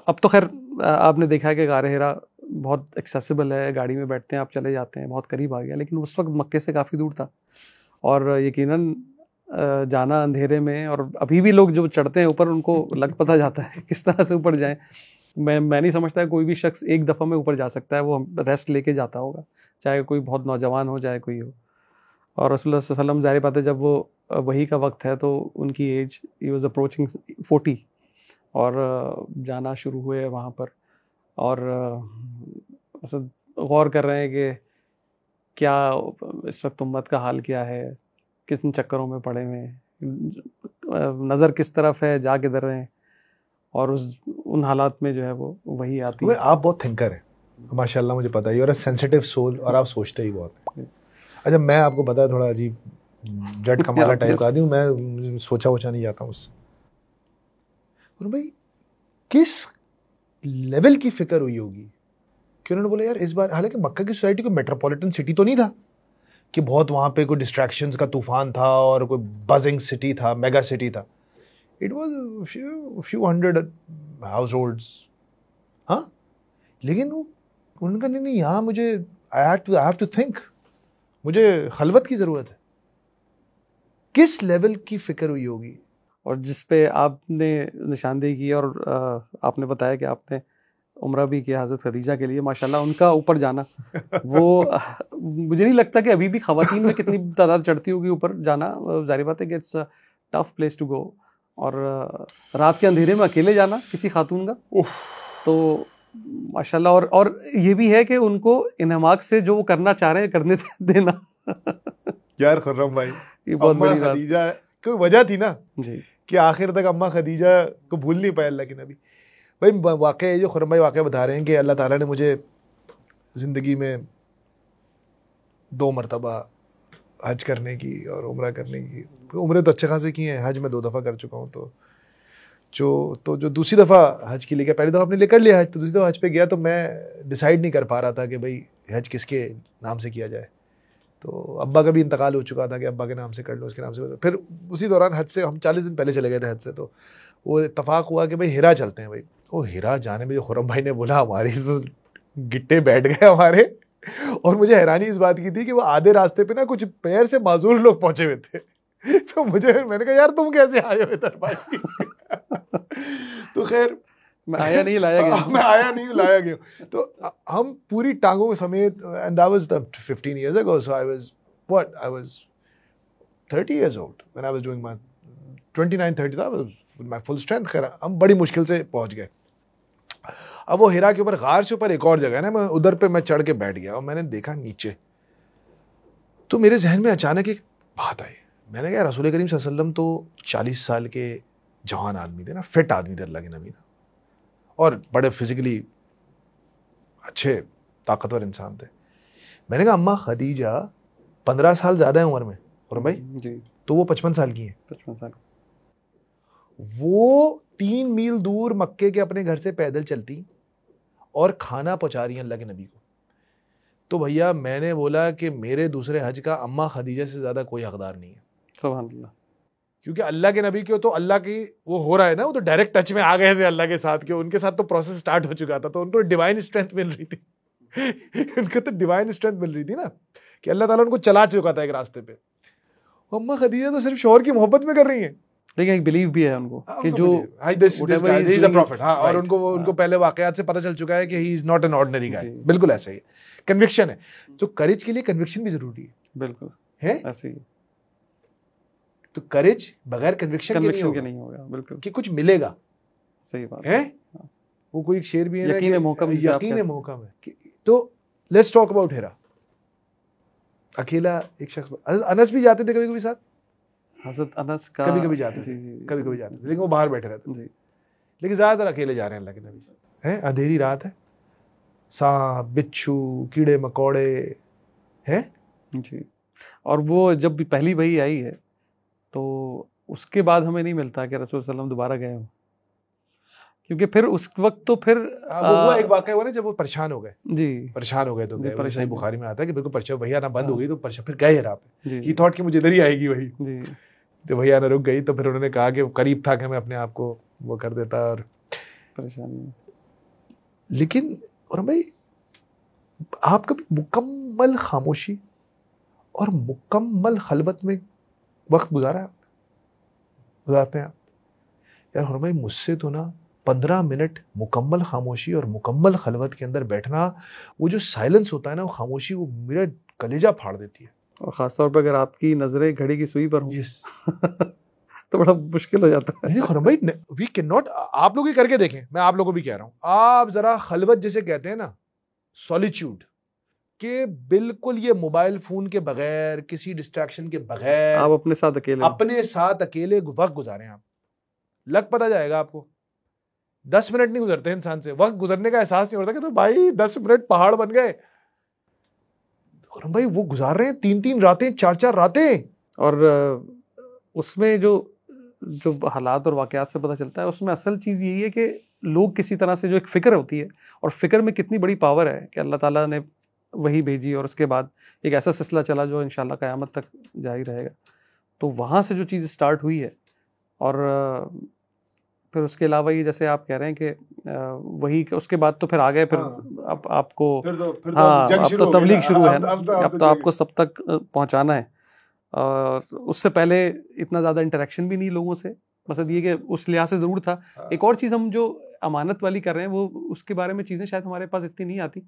अब तो खैर आपने देखा है कि गारे हिरा बहुत एक्सेसिबल है, गाड़ी में बैठते हैं आप, चले जाते हैं, बहुत करीब आ गया। लेकिन उस वक्त मक्के से काफ़ी दूर था, और यकीनन जाना अंधेरे में, और अभी भी लोग जो चढ़ते हैं ऊपर उनको लग पता जाता है किस तरह से ऊपर जाएं। मैं नहीं समझता है कोई भी शख्स एक दफ़ा में ऊपर जा सकता है, वो रेस्ट लेके जाता होगा, चाहे कोई बहुत नौजवान हो, चाहे कोई हो। और रसूलुल्लाह सल्लल्लाहु अलैहि वसल्लम, ज़ाहिर बात है, जब वो वही का वक्त है तो उनकी एज, ही वाज अप्रोचिंग 40, और जाना शुरू हुए वहाँ पर, और गौर कर रहे हैं कि क्या इस वक्त उम्मत का हाल क्या है, किन चक्करों में पड़े हुए हैं, नज़र किस तरफ है, जा किधर रहे हैं, और उन हालात में जो है वो वही आती है। आप बहुत थिंकर हैं माशाल्लाह, मुझे पता है, you are a sensitive soul, और आप सोचते ही बहुत हैं। अच्छा, मैं आपको पता है थोड़ा अजीब जट कमाला टाइप का आदमी हूँ मैं, सोचा वोचा नहीं जाता मुझसे। और भाई किस लेवल की फिक्र हुई होगी कि उन्होंने बोला यार इस बार, हालांकि मक्का की सोसाइटी कोई मेट्रोपॉलिटन सिटी तो नहीं था कि बहुत वहां पे कोई डिस्ट्रैक्शंस का तूफान था और कोई बजिंग सिटी था, मेगा सिटी था। It was few hundred house holds, हाँ। लेकिन वो उनका नहीं, यहाँ मुझे आई हैव टू थिंक, मुझे खलवत की जरूरत है। किस लेवल की फिक्र हुई होगी? और जिस पे आपने निशानदेही की, और आपने बताया कि आपने उम्रा भी किया हज़रत खदीजा के लिए, माशाल्लाह उनका ऊपर जाना, वो मुझे नहीं लगता कि अभी भी ख़वातीन में कितनी तादाद चढ़ती होगी ऊपर जाना। ज़ाहिर बात है कि it's a tough place to go, और रात के अंधेरे में अकेले जाना किसी खातून का, तो माशाल्लाह। और ये भी है कि उनको इन्हमाक से जो वो करना चाह रहे हैं करने देना। यार खुर्रम भाई, ये बहुत अम्मा बड़ी बात खदीजा कोई वजह थी ना जी, कि आखिर तक अम्मा खदीजा को भूल नहीं पाया अल्लाह के नबी। भाई वाक़या जो खुर्रम भाई वाक़या बता रहे हैं कि अल्लाह ताला ने मुझे ज़िंदगी में 2 मरतबा हज करने की और उम्रा करने की, उम्रें तो अच्छे खासे की हैं, हज में 2 दफ़ा कर चुका हूँ। तो जो दूसरी दफ़ा हज के लिए गया, पहली दफ़ा अपने लिए कर लिया हज, तो दूसरी दफ़ा हज पे गया तो मैं डिसाइड नहीं कर पा रहा था कि भाई हज किसके नाम से किया जाए। तो अब्बा का भी इंतकाल हो चुका था कि अब्बा के नाम से कर लो, उसके नाम से। फिर उसी दौरान हज से हम 40 दिन पहले चले गए थे हज से, तो वो इत्तफाक हुआ कि भाई हिरा चलते हैं। भाई वो हिरा जाने में जो खुर्रम भाई ने बोला, हमारे गिट्टे बैठ गए हमारे। और मुझे हैरानी इस बात की थी कि वो आधे रास्ते पे ना कुछ पैर से माजूर लोग पहुंचे हुए थे। तो मैंने कहा यार तुम कैसे आए हो इधर भाई? तो खैर मैं आया नहीं लाया गया। मैं आया नहीं लाया गया। तो हम पूरी टांगों समेत, and that was the 15 years ago, so I was 30 years old when I was doing my 29 30, that was my full strength। खैर हम बड़ी मुश्किल से पहुंच गए। अब वो हिरा के ऊपर, गार से ऊपर एक और जगह है ना, मैं उधर पे मैं चढ़ के बैठ गया और मैंने देखा नीचे, तो मेरे जहन में अचानक एक बात आई। मैंने कहा रसूल करीम सल्लल्लाहु अलैहि वसल्लम तो 40 साल के जवान आदमी थे ना, फिट आदमी थे अल्लाह के नबी ना, और बड़े फिजिकली अच्छे ताकतवर इंसान थे। मैंने कहा अम्मा खदीजा 15 साल ज्यादा है उम्र में, और भाई जी, तो वो 55 साल की है। 55 साल। वो 3 मील दूर मक्के के अपने घर से पैदल चलती और खाना पहुंचा रही है अल्लाह के नबी को। तो भैया मैंने बोला कि मेरे दूसरे हज का अम्मा खदीजा से ज्यादा कोई हकदार नहीं है। सुभान अल्लाह। क्योंकि अल्लाह के नबी को तो अल्लाह की वो हो रहा है ना, वो तो डायरेक्ट टच में आ गए थे अल्लाह के साथ, के उनके साथ तो प्रोसेस स्टार्ट हो चुका था, तो उनको डिवाइन स्ट्रेंथ मिल रही थी। उनको तो डिवाइन स्ट्रेंथ मिल रही थी ना, कि अल्लाह ताला उनको चला चुका था एक रास्ते पे। अम्मा खदीजा तो सिर्फ शौहर की मोहब्बत में कर रही है, लेकिन एक बिलीव भी है उनको कि जो और उनको पहले वाकयात से पता चल चुका है कि he is not an ordinary guy. बिल्कुल ऐसा ही कन्विक्शन है। तो करेज के लिए कन्विक्शन भी जरूरी है। बिल्कुल। है ऐसे ही तो करेज बगैर कन्विक्शन के कन्विक्शन नहीं के होगा नहीं होगा, बिल्कुल कि कुछ मिलेगा, सही बात है। वो कोई एक शेर भी है ना यकीन है कि मोहकम जिसे आप यकीन है कहते मोहकम है। तो लेट्स टॉक अबाउट हिरा। अकेला एक शख्स, अनस भी जाते थे कभी कभी साथ, हजरत अनस का कभी कभी जाते थे, जी, कभी कभी जाते थे, लेकिन वो बाहर बैठे रहते थे, जी लेकिन ज्यादातर अकेले जा रहे हैं अल्लाह के नबी, है। अंधेरी रात है, सांप बिच्छू कीड़े मकोड़े, है। जी। और वो जब भी पहली वही आई है तो उसके बाद हमें नहीं मिलता कि रसूल सल्लम दोबारा गए हो, क्योंकि फिर उस वक्त तो फिर वो हुआ एक वाकया हुआ ना जब वो परेशान हो गए, जी परेशान हो गए तो गए। परेशान सही हो बुखारी में आता है कि बिल्कुल परेशान भैया ना बंद हो हाँ। गई तो परेशान फिर गए हिरा पे। जी ही थॉट कि मुझे इधर ही आएगी वही, जी तो भैया ना रुक गई तो फिर उन्होंने कहा कि वो करीब था कि मैं अपने आप को वो कर देता। और परेशानी लेकिन और भाई आप कभी मुकम्मल खामोशी और मुकम्मल खलबत में वक्त गुजारा है? गुजारते हैं आप यार? और भाई मुझसे तो ना 15 मिनट मुकम्मल खामोशी और मुकम्मल खलवत के अंदर बैठना, वो जो साइलेंस होता है ना, वो खामोशी, वो मेरा कलेजा फाड़ देती है। और खासतौर पर अगर आपकी नजरें घड़ी की सुई पर हों यस तो बड़ा मुश्किल हो जाता है। नहीं खुरम भाई, वी कैन नॉट, आप लोग ही करके देखें, मैं आप लोगों को भी कह रहा हूं, आप जरा खलवत जिसे कहते हैं ना, सॉलिट्यूड के, बिल्कुल ये मोबाइल फोन के बगैर, किसी डिस्ट्रैक्शन के बगैर, आप अपने साथ अकेले अपने साथ अकेले वक्त गुजारें। आप लग पता जाएगा आपको, 10 मिनट नहीं गुजरते इंसान से, वक्त गुजरने का एहसास नहीं होता कि तो भाई 10 मिनट पहाड़ बन गए। खुरम भाई वो गुजार रहे हैं 3-3 रातें, 4-4 रातें। और उसमें जो जो हालात और वाकयात से पता चलता है, उसमें असल चीज़ यही है कि लोग किसी तरह से, जो एक फ़िक्र होती है, और फ़िक्र में कितनी बड़ी पावर है कि अल्लाह ताला ने वही भेजी और उसके बाद एक ऐसा सिलसिला चला जो इंशाल्लाह क़यामत तक जारी रहेगा। तो वहाँ से जो चीज़ स्टार्ट हुई है, और फिर उसके अलावा ये जैसे आप कह रहे हैं कि वही उसके बाद तो फिर आ गए, फिर अब आपको फिर हाँ, जंग अब शुरू तो हो गई तबलीग ना, शुरू है ना, अब अब तो आपको सब तक पहुंचाना है। और उससे पहले इतना ज़्यादा इंटरेक्शन भी नहीं लोगों से, मकसद ये कि उस लिहाज से ज़रूर था। एक और चीज़ हम जो अमानत वाली कर रहे हैं, वो उसके बारे में चीज़ें शायद हमारे पास इतनी नहीं आती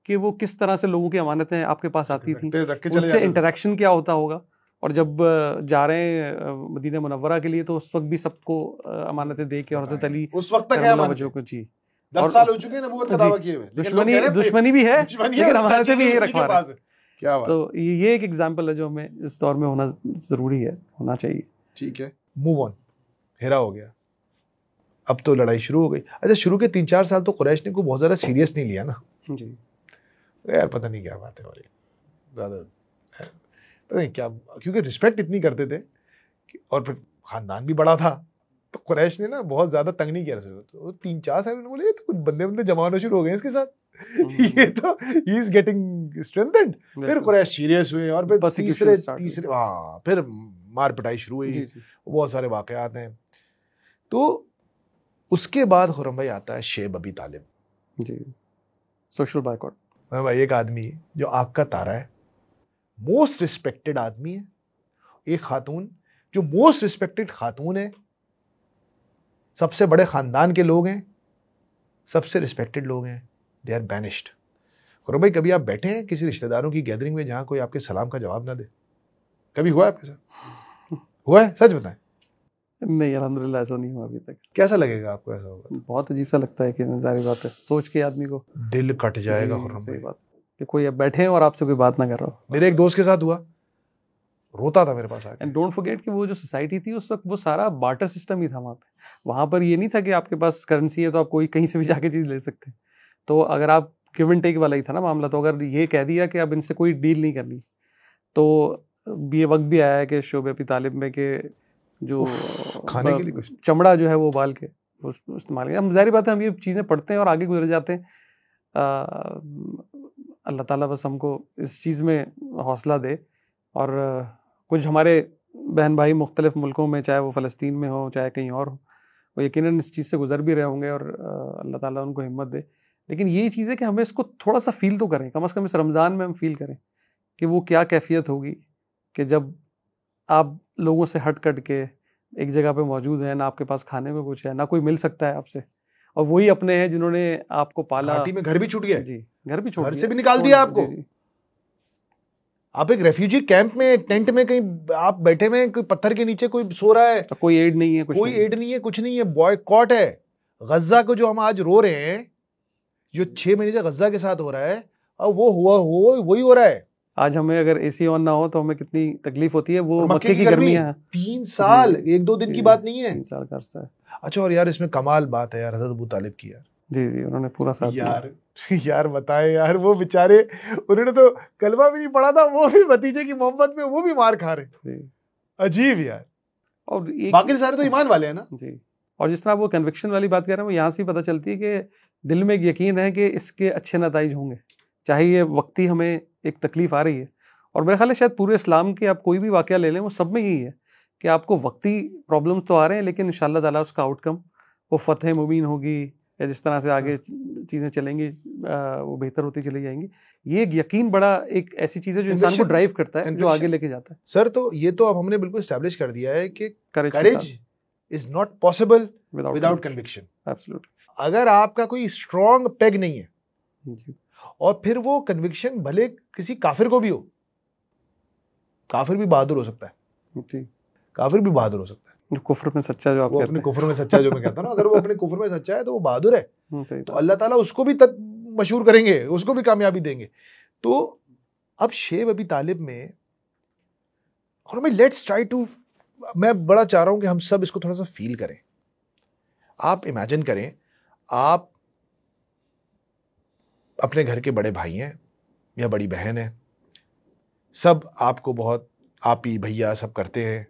कि वो किस तरह से लोगों की अमानतें आपके पास आती थी, उससे इंटरेक्शन क्या होता होगा। और जब जा रहे हैं मदीना मुनव्वरा के लिए, तो उस वक्त भी सबको अमानतें दे के, और हज़रत अली उस वक्त तक है अमानतें को जी 10 साल हो चुके हैं नबूवत का दावा किए हुए, दुश्मनी भी है, लेकिन अमानतें भी यही रखवा रहे हैं। क्या बात। तो ये एक एग्जाम्पल है जो हमें इस दौर में होना जरूरी है, होना चाहिए। ठीक है, मूव ऑन, हिरा हो गया, अब तो लड़ाई शुरू हो गई। अच्छा, शुरू के 3-4 साल तो कुरैश ने को बहुत ज्यादा सीरियस नहीं लिया ना जी यार, पता नहीं क्या बात है, और ज्यादा पता नहीं क्या, क्योंकि रिस्पेक्ट इतनी करते थे और फिर खानदान भी बड़ा था, तो कुरैश ने ना बहुत ज्यादा तंग नहीं किया। तो 3-4 साल उन्होंने बोले तो कुछ बंदे जमा होना शुरू हो गए इसके साथ, ये तो ही इज गेटिंग स्ट्रेंथेंड। फिर कुरैश सीरियस हुए, और फिर तीसरे हाँ, फिर मार पिटाई शुरू हुई, बहुत सारे वाकयात हैं। तो उसके बाद खुरम भाई आता है शेब अबी तालिब जी, सोशल बायकॉट। भाई एक आदमी जो आग का तारा है, मोस्ट रिस्पेक्टेड आदमी है, एक खातून जो मोस्ट रिस्पेक्टेड खातून है, सबसे बड़े खानदान के लोग हैं, सबसे रिस्पेक्टेड लोग हैं, दे आर बैनिश्ड। खुरम भाई कभी आप बैठे हैं किसी रिश्तेदारों की गैदरिंग में जहां कोई आपके सलाम का जवाब ना दे? कभी हुआ है आपके साथ? हुआ है? सच बताएं। नहीं, अल्हम्दुलिल्लाह ऐसा नहीं हुआ अभी तक। कैसा लगेगा आपको ऐसा होगा? बहुत अजीब सा लगता है कि जारी बात है, सोच के आदमी को दिल कट जाएगा खुर्रम सही भाई, बात कि कोई अब बैठे हैं और आपसे कोई बात ना कर रहा हो। मेरे एक दोस्त के साथ हुआ, रोता था मेरे पास आके। एंड डोंट फॉरगेट कि वो जो सोसाइटी थी उस वक्त, वो सारा बार्टर सिस्टम ही था वहाँ पे। वहाँ पर ये नहीं था कि आपके पास करेंसी है तो आप कोई कहीं से भी जाके चीज़ ले सकते हैं। तो अगर आप गिव एंड टेक वाला ही था ना मामला, तो अगर ये कह दिया कि अब इनसे कोई डील नहीं करनी, तो ये वक्त भी आया है कि शोबे अबी तालिब में के जो खाने के लिए कुछ चमड़ा जो है वो उबाल के इस्तेमाल किया। हम जाहिर बात है हम ये चीज़ें पढ़ते हैं और आगे गुजर जाते हैं। अल्लाह ताला बस हमको इस चीज़ में हौसला दे। और कुछ हमारे बहन भाई मुख्तलिफ़ मुल्कों में, चाहे वो फ़लस्तीन में हो चाहे कहीं और हो, वो यकीनन इस चीज़ से गुजर भी रहे होंगे, और अल्लाह ताला उनको हिम्मत दे। लेकिन यही चीज़ है कि हमें इसको थोड़ा सा फ़ील तो करें, कम से कम इस रमज़ान में हम फ़ील करें कि वो क्या कैफियत होगी कि जब आप लोगों से हट कट के एक जगह पे मौजूद हैं, ना आपके पास खाने में कुछ है, ना कोई मिल सकता है आपसे, और वही अपने हैं जिन्होंने आपको पाला। घाटी में घर भी छूट गया, जी, घर भी छोड़ घर से भी निकाल दिया आपको। आप एक रेफ्यूजी कैंप में, एक टेंट में कहीं आप बैठे हुए हैं, कोई पत्थर के नीचे कोई सो रहा है, तो कोई एड नहीं है, कोई एड नहीं है, कुछ नहीं है, बॉयकॉट है। गज्जा को जो हम आज रो रहे हैं, जो 6 महीने से गज्जा के साथ हो रहा है, अब वो वही हो रहा है। आज हमें अगर एसी ऑन ना हो तो हमें कितनी तकलीफ होती है। वो मक्के की गर्मी है। 3 साल, 1-2 दिन की बात नहीं है, 3 साल का अरसा है। अच्छा, और यार इसमें कमाल बात है यार, हजरत अबू तालिब की यार, जी उन्होंने पूरा साथ यार बताए यार, वो बेचारे, उन्होंने तो कलमा भी नहीं पढ़ा था, वो भी भतीजे की मोहब्बत में वो भी मार खा रहे। अजीब यार। और बाकी सारे तो ईमान वाले हैं ना जी। और जिस तरह वो कन्विक्शन वाली बात कर रहे हैं, वो यहाँ से पता चलती है कि दिल में एक यकीन है कि इसके अच्छे नताइज होंगे, चाहे ये वक्ती हमें एक तकलीफ आ रही है। और मेरा ख्याल है शायद पूरे इस्लाम के आप कोई भी वाक़या ले लें, वो सब में यही है कि आपको वक्ती प्रॉब्लम्स तो आ रहे हैं, लेकिन इंशाअल्लाह ताला उसका आउटकम वो फतह मुबीन होगी, या जिस तरह से आगे चीज़ें चलेंगी वो बेहतर होती चली जाएंगी। ये एक यकीन बड़ा एक ऐसी चीज़ है जो इंसान को ड्राइव करता है, जो आगे लेके जाता है। सर तो ये तो अब हमने बिल्कुल एस्टैब्लिश कर दिया है कि courage is not possible without conviction. Absolutely. अगर आपका कोई स्ट्रॉन्ग पेग नहीं है, और फिर वो कन्विक्शन भले किसी काफिर को भी हो, काफिर भी बहादुर हो सकता है, काफिर भी बहादुर हो सकता है, कुफ्र में सच्चा, जो आप वो अपने कुफ्र में सच्चा, जो मैं कहता हूं ना, अगर वो अपने कुफ्र में सच्चा है तो वो बहादुर है, तो अल्लाह ताला उसको भी मशहूर करेंगे, उसको भी कामयाबी देंगे। तो अब शेब अबी तालिब में, और मैं लेट्स ट्राई टू, मैं बड़ा चाह रहा हूं कि हम सब इसको थोड़ा सा फील करें। आप इमेजिन करें, आप अपने घर के बड़े भाई हैं या बड़ी बहन है, सब आपको बहुत आप ही भैया सब करते हैं।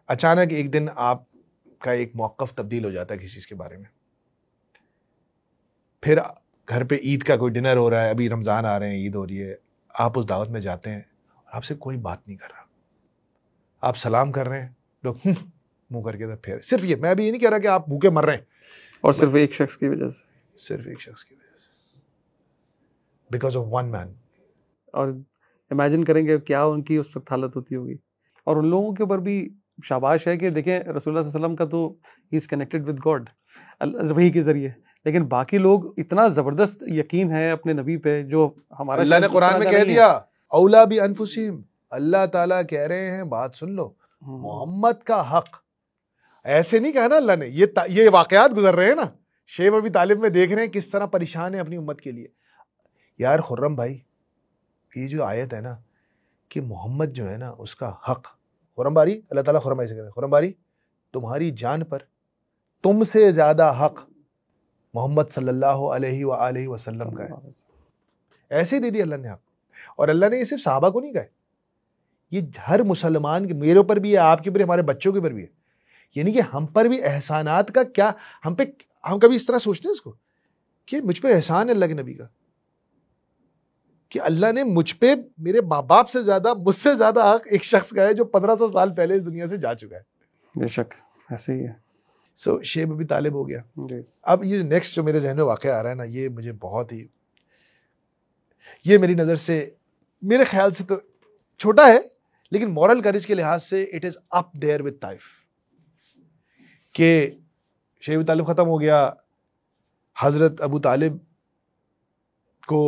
अचानक एक दिन आपका एक मौक़िफ़ तब्दील हो जाता है किसी चीज़ के बारे में, फिर घर पे ईद का कोई डिनर हो रहा है, अभी रमज़ान आ रहे हैं, ईद हो रही है, आप उस दावत में जाते हैं और आपसे कोई बात नहीं कर रहा, आप सलाम कर रहे हैं, लोग मुंह करके, तो फिर सिर्फ ये, मैं अभी ये नहीं कह रहा कि आप भूखे मर रहे हैं, और सिर्फ एक शख्स की वजह से, सिर्फ एक शख्स की वजह से, बिकॉज ऑफ वन मैन। और इमेजिन करेंगे क्या उनकी उस वक्त हालत होती होगी। और उन लोगों के ऊपर भी शाबाश है कि देखें, रसूलुल्लाह सल्लल्लाहु अलैहि वसल्लम का तो he is connected with God वही के ज़रिए, लेकिन बाकी लोग इतना ज़बरदस्त यकीन है अपने नबी पे, जो हमारा अल्लाह ने कुरान में कह दिया, औला भी अनफुसिहिम, अल्लाह ताला कह रहे हैं, बात सुन लो, मोहम्मद का हक। ऐसे नहीं कहा ना अल्लाह ने, ये वाकयात गुजर रहे हैं ना, शेब अबी तालिब में देख रहे हैं किस तरह परेशान है अपनी उम्मत के लिए। यार खुर्रम भाई, ये जो आयत है ना कि मोहम्मद जो है ना उसका हक, खुर्रम बारी, अल्लाह ताला खुर्रम ऐसे कहते हैं, खुर्रम बारी तुम्हारी जान पर तुमसे ज्यादा हक मोहम्मद सल्लल्लाहु अलैहि वसल्लम का है। ऐसे ही दे दिया अल्लाह ने हक। और अल्लाह ने ये सिर्फ सहाबा को नहीं कहा, ये हर मुसलमान के, मेरे ऊपर भी है, आपके ऊपर, हमारे बच्चों के ऊपर भी है। यानी कि हम पर भी एहसानात का क्या, हम कभी इस तरह सोचते हैं इसको कि मुझ पे एहसान है अल्लाह के नबी का, कि अल्लाह ने मुझ पे, मेरे माँ बाप से ज्यादा, मुझसे ज्यादा हक एक शख्स का है जो 1500 साल पहले इस दुनिया से जा चुका है। बेशक ऐसे ही है। सो शेब अबी तालिब हो गया जी। अब ये नेक्स्ट जो मेरे जहन में वाक़या आ रहा है ना, ये मुझे बहुत ही, ये मेरी नज़र से, मेरे ख्याल से तो छोटा है, लेकिन मॉरल करेज के लिहाज से it is up there with Taif. कि शेब अबी तालिब ख़त्म हो गया, हज़रत अबू तालिब को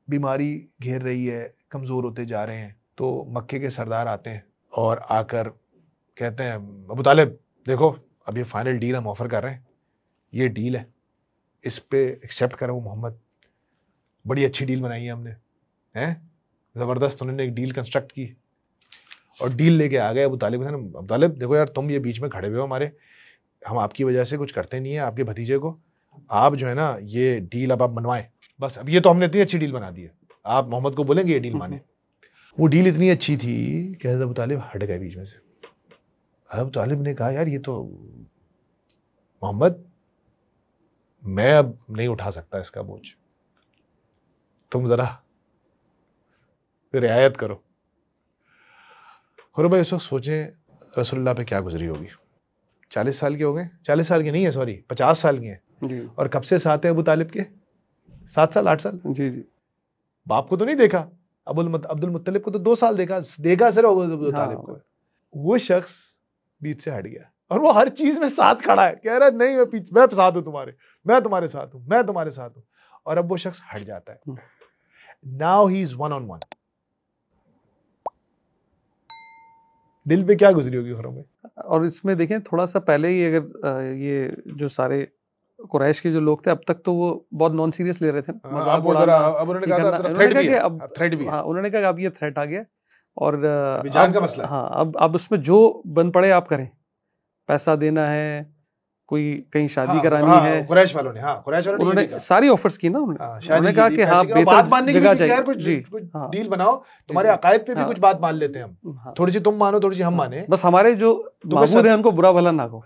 बीमारी घेर रही है, कमज़ोर होते जा रहे हैं, तो मक्के के सरदार आते हैं और आकर कहते हैं, अबू तालिब देखो, अब ये फाइनल डील हम ऑफ़र कर रहे हैं, ये डील है, इस पे एक्सेप्ट करो मोहम्मद, बड़ी अच्छी डील बनाई है हमने, हैं, ज़बरदस्त उन्होंने एक डील कंस्ट्रक्ट की और डील लेके आ गए अबू तालिब। अबू तालिब देखो यार, तुम ये बीच में खड़े हुए हो हमारे, हम आपकी वजह से कुछ करते नहीं है आपके भतीजे को, आप जो है ना ये डील अब आप मनवाएं, बस अब ये तो हमने इतनी अच्छी डील बना दी है, आप मोहम्मद को बोलेंगे ये डील माने। वो डील इतनी अच्छी थी कि हज़रत अबू तालिब हट गए बीच में से। अबू तालिब ने कहा, यार ये तो मोहम्मद, मैं अब नहीं उठा सकता इसका बोझ, तुम जरा रियायत करो। और भाई उस वक्त सोचें रसूलुल्लाह पे क्या गुजरी होगी। 40 साल के हो गए, 40 साल के नहीं है, सॉरी 50 साल के हैं, और कब से साथ हैं अबू तालिब के, 7 साल 8 साल। जी जी। बाप को तो नहीं देखा, अब्दुल मुत्तलिब को तो 2 साल देखा सिर्फ अबू तालिब को। वो शख्स बीच से हट गया और वो हर चीज में साथ खड़ा है, कह रहा है नहीं मैं साथ हूं तुम्हारे, मैं तुम्हारे साथ हूं, मैं तुम्हारे साथ हूं। और अब वो शख्स हट जाता है। नाउ ही इज 1-on-1, दिल पे क्या गुजरी होगी खुर्रम भाई? और इसमें देखें थोड़ा सा पहले ही अगर ये जो सारे कुरैश के जो लोग थे अब तक तो वो बहुत नॉन सीरियस ले रहे थे, मजाक उड़ाना, अब उन्होंने कहा था उन्होंने थ्रेट कहा भी कि है, अब थ्रेट भी है, हाँ उन्होंने कहा अब ये थ्रेट आ गया और अभी जान का मसला है। हाँ अब उसमें जो बन पड़े आप करें, पैसा देना है, कोई कहीं शादी करानी है, कुरैश वालों ने उन्होंने सारी ऑफर्स की ना, उन्होंने कहा कि हाँ बात मानने की जगह भी यार चाहिए कुछ डील बनाओ, तुम्हारे अकायद पे भी कुछ बात मान लेते हैं हम, थोड़ी सी तुम मानो थोड़ी सी हम माने, बस हमारे जो माबूद है उनको बुरा भला ना कहो।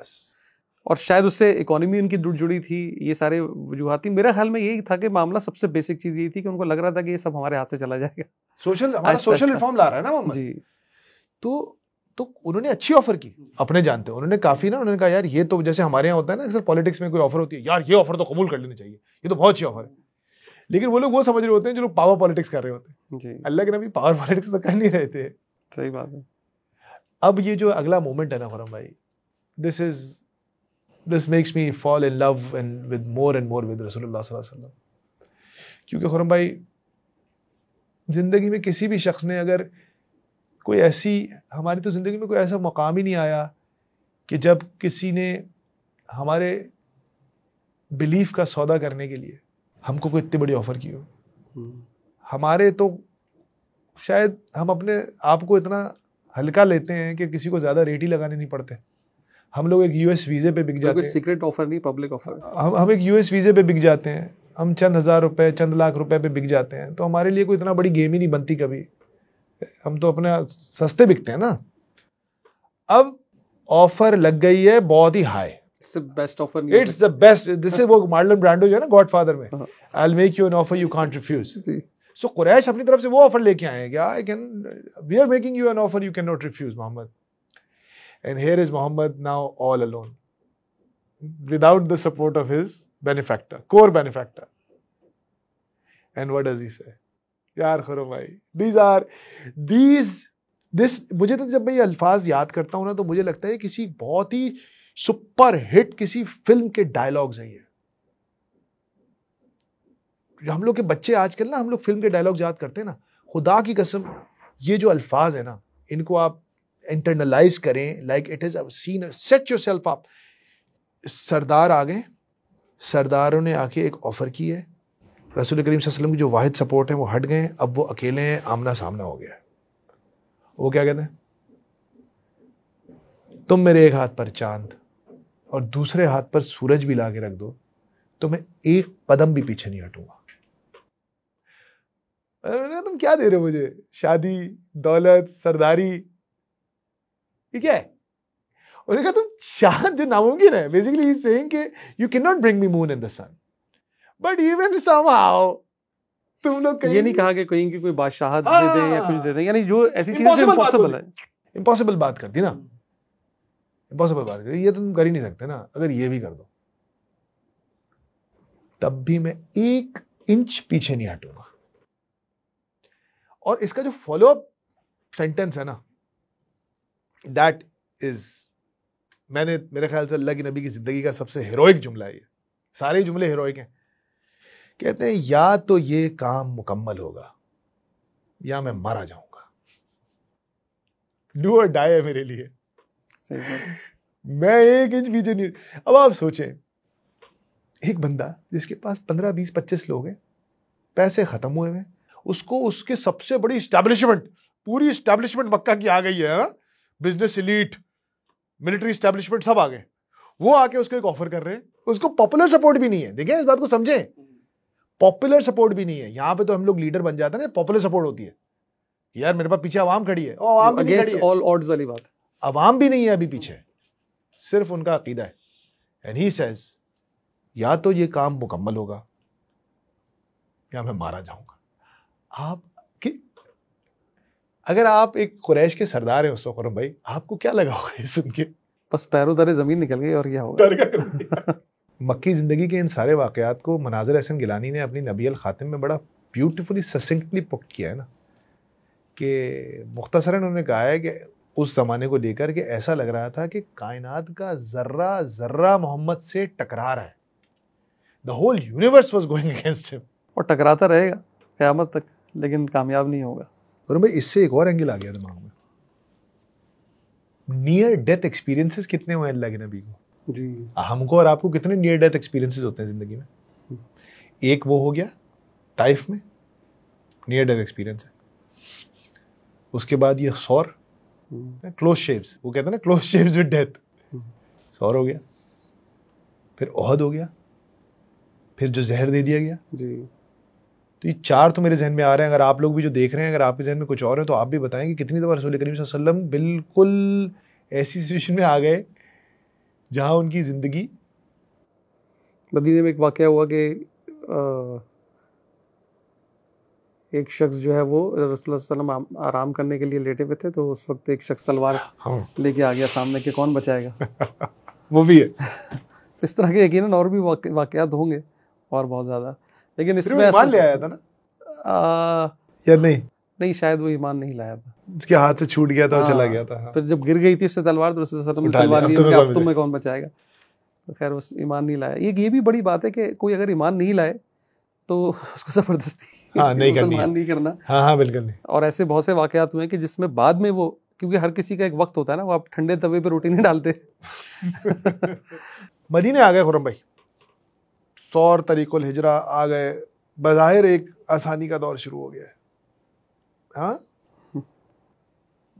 और शायद उससे इकोनॉमी उनकी जुड़ी थी, ये सारे वजूहात थी। मेरा ख्याल में यही था कि मामला सबसे बेसिक चीज यही थी कि उनको लग रहा था कि ये सब हमारे हाथ से चला जाएगा, हमारा सोशल रिफॉर्म ला रहा है ना मोहम्मद जी। तो उन्होंने अच्छी ऑफर की, अपने जानते हैं उन्होंने काफी ना, उन्होंने कहा यार ये तो जैसे हमारे यहाँ होता है ना अक्सर पॉलिटिक्स में कोई ऑफर होती है, यार ये ऑफर तो कबूल कर लेनी चाहिए, ये तो बहुत अच्छी ऑफर है, लेकिन वो लोग वो समझ रहे होते हैं जो लोग पावर पॉलिटिक्स कर रहे होते हैं। अल्लाह के नबी पावर पॉलिटिक्स तो कर नहीं रहे थे। सही बात है। अब ये जो अगला मोमेंट है ना खुर्रम भाई, this makes me fall in love and with more with रसूलुल्लाह सल्लल्लाहु अलैहि वसल्लम, क्योंकि खुर्रम भाई जिंदगी में किसी भी शख्स ने अगर कोई ऐसी, हमारी तो ज़िंदगी में कोई ऐसा मकाम ही नहीं आया कि जब किसी ने हमारे बिलीफ का सौदा करने के लिए हमको कोई इतनी बड़ी ऑफ़र की हो। हमारे तो शायद हम अपने आप को इतना हल्का लेते हैं कि किसी को ज़्यादा रेट ही लगाने नहीं पड़ते। हम लोग एक यूएस वीज़े पे बिक जाते हैं, सीक्रेट ऑफर नहीं, पब्लिक ऑफर। हम एक यूएस वीज़े पे बिक जाते हैं, हम चंद हज़ार रुपए चंद लाख रुपए पे बिक जाते हैं, तो हमारे लिए कोई इतना बड़ी गेम ही नहीं बनती कभी, हम तो अपने सस्ते बिकते हैं ना। अब ऑफर लग गई है बहुत ही high, best offer, it's the best, this is वो मार्लन ब्रांडो जो है ना गॉडफादर में, I will make you an offer you can't refuse. So Quraish अपनी तरफ से वो ऑफर लेके आए हैं कि I can, we are making you an offer you can not refuse Muhammad, and here is Muhammad now all alone without the support of his benefactor, core benefactor, and what does he से? यार खुर्रम भाई, दिस मुझे तो जब मैं ये अल्फाज याद करता हूं ना तो मुझे लगता है किसी बहुत ही सुपर हिट किसी फिल्म के डायलॉग्स हैं ये। हम लोग के बच्चे आजकल ना, हम लोग फिल्म के डायलॉग्स याद करते हैं ना, खुदा की कसम ये जो अल्फाज है ना, इनको आप इंटरनलाइज करें, like it is a scene, set yourself up. सरदार आ गए, सरदारों ने आके एक ऑफर की है, रसूल करीम सल्लल्लाहु अलैहि वसल्लम की जो वाहिद सपोर्ट है वो हट गए, अब वो अकेले हैं, आमना सामना हो गया। वो क्या कहते हैं? तुम मेरे एक हाथ पर चांद और दूसरे हाथ पर सूरज भी लाके रख दो तो मैं एक कदम भी पीछे नहीं हटूंगा। तुम क्या दे रहे हो मुझे? शादी, दौलत, सरदारी, ये क्या है? उन्होंने कहा तुम शायद जो नामुमकिन है, बेसिकली ही इज सेइंग कि you can not bring me moon in the sun, but even somehow तुम लोग ये नहीं कहा कि कहीं की कोई बादशाहत दे दे या कुछ दे दे, यानी जो ऐसी चीज जो इम्पॉसिबल है, इम्पॉसिबल बात कर दी ना, इम्पॉसिबल बात कर दी, ये तुम कर ही नहीं सकते ना। अगर ये भी कर दो तब भी मैं एक इंच पीछे नहीं हटूंगा। और इसका जो फॉलो अप सेंटेंस है ना, दैट इज, मेरे ख्याल से अल्लाह की नबी की जिंदगी का सबसे हीरोइक जुमला है ये। सारे जुमले हीरोइक हैं। कहते हैं या तो ये काम मुकम्मल होगा या मैं मारा जाऊंगा। डू और डाई है मेरे लिए, मैं एक इंच पीछे नहीं। अब आप सोचें, एक बंदा जिसके पास 15, 20, 25 लोग हैं, पैसे खत्म हुए हैं, उसको उसके सबसे बड़ी स्टैब्लिशमेंट, पूरी स्टैब्लिशमेंट मक्का की आ गई है, बिजनेस एलीट, मिलिट्री स्टैब्लिशमेंट सब आ गए, वो आके उसको एक ऑफर कर रहे हैं। उसको पॉपुलर सपोर्ट भी नहीं है। देखिए इस बात को समझें, पॉपुलर सपोर्ट भी नहीं है। यहां पे तो हम लोग लीडर बन जाते हैं ना, पॉपुलर सपोर्ट होती है, यार मेरे पास पीछे आवाम खड़ी है, आवाम भी नहीं खड़ी है, ऑल ऑड्स वाली बात। आवाम भी नहीं है अभी पीछे, सिर्फ उनका अकीदा है। एंड ही सेज या तो ये काम मुकम्मल होगा या मैं मारा जाऊंगा। आप अगर आप एक कुरैश के सरदार हैं उस वक्त भाई, आपको क्या लगा होगा ये सुन के? बस पैरों तले जमीन निकल गई और क्या होगा। मक्की जिंदगी के इन सारे वाकयात को मनाज़िर अहसन गिलानी ने अपनी नबी अल खातिम में बड़ा ब्यूटीफुली ससिंक्टली पुट किया है ना, कि मुख्तसरन उन्होंने कहा है कि उस जमाने को लेकर के ऐसा लग रहा था कि कायनात का जर्रा जर्रा मोहम्मद से टकरा रहा है। The whole universe was going against him, और टकराता रहेगा क़यामत तक, लेकिन कामयाब नहीं होगा। और भाई इससे एक और एंगल आ गया दिमाग में नियर डेथ एक्सपीरियंसेस कितने हुए अल्लाह के नबी को? जी। हमको और आपको कितने नियर डेथ एक्सपीरियंसेस होते हैं जिंदगी में? एक वो हो गया टाइफ में, नियर डेथ एक्सपीरियंस है। उसके बाद ये सौर, क्लोज शेव्स, वो कहते हैं ना क्लोज शेव्स विद डेथ, सौर हो गया। फिर ओहद हो गया, फिर जो जहर दे दिया गया जी। तो ये 4 तो मेरे जहन में आ रहे हैं। अगर आप लोग भी जो देख रहे हैं, अगर आपके जहन में कुछ और है तो आप भी बताएं कि कितनी दफ़ा रसूल करीम सल्लल्लाहु अलैहि वसल्लम बिल्कुल ऐसी सिचुएशन में आ गए जहां उनकी ज़िंदगी। मदीने में एक वाक़या हुआ कि एक शख्स जो है वो रसूलुल्लाह सल्लल्लाहु अलैहि वसल्लम आराम करने के लिए लेटे हुए थे, तो उस वक्त एक शख्स तलवार लेके आ गया सामने के, कौन बचाएगा? वो भी है। इस तरह के यकीनन और भी वाक़यात होंगे और बहुत ज़्यादा, लेकिन इसमें ईमान ले आया था ना या नहीं? नहीं, शायद वो ईमान नहीं लाया था, उसके हाथ से छूट गया था और चला गया था। फिर जब गिर गई थी उससे तलवार, तो रसूलुल्लाह सल्लल्लाहु अलैहि वसल्लम ने तलवार ली, अब तुम्हें कौन बचाएगा? तो खैर उस ईमान नहीं लाया। ये भी बड़ी बात है कि कोई अगर ईमान नहीं लाए तो उसको ज़बरदस्ती मुसलमान नहीं करना। हाँ बिल्कुल नहीं। और ऐसे बहुत से वाक़यात हुए हैं कि जिसमें बाद में वो, क्योंकि हर किसी का एक वक्त होता है ना, वो आप ठंडे तवे पे रोटी नहीं डालते। मदीने आ गए खुरम भाई, सौर तरीक़ुल हिजरा आ गए, बज़ाहिर एक आसानी का दौर शुरू हो गया है। हाँ,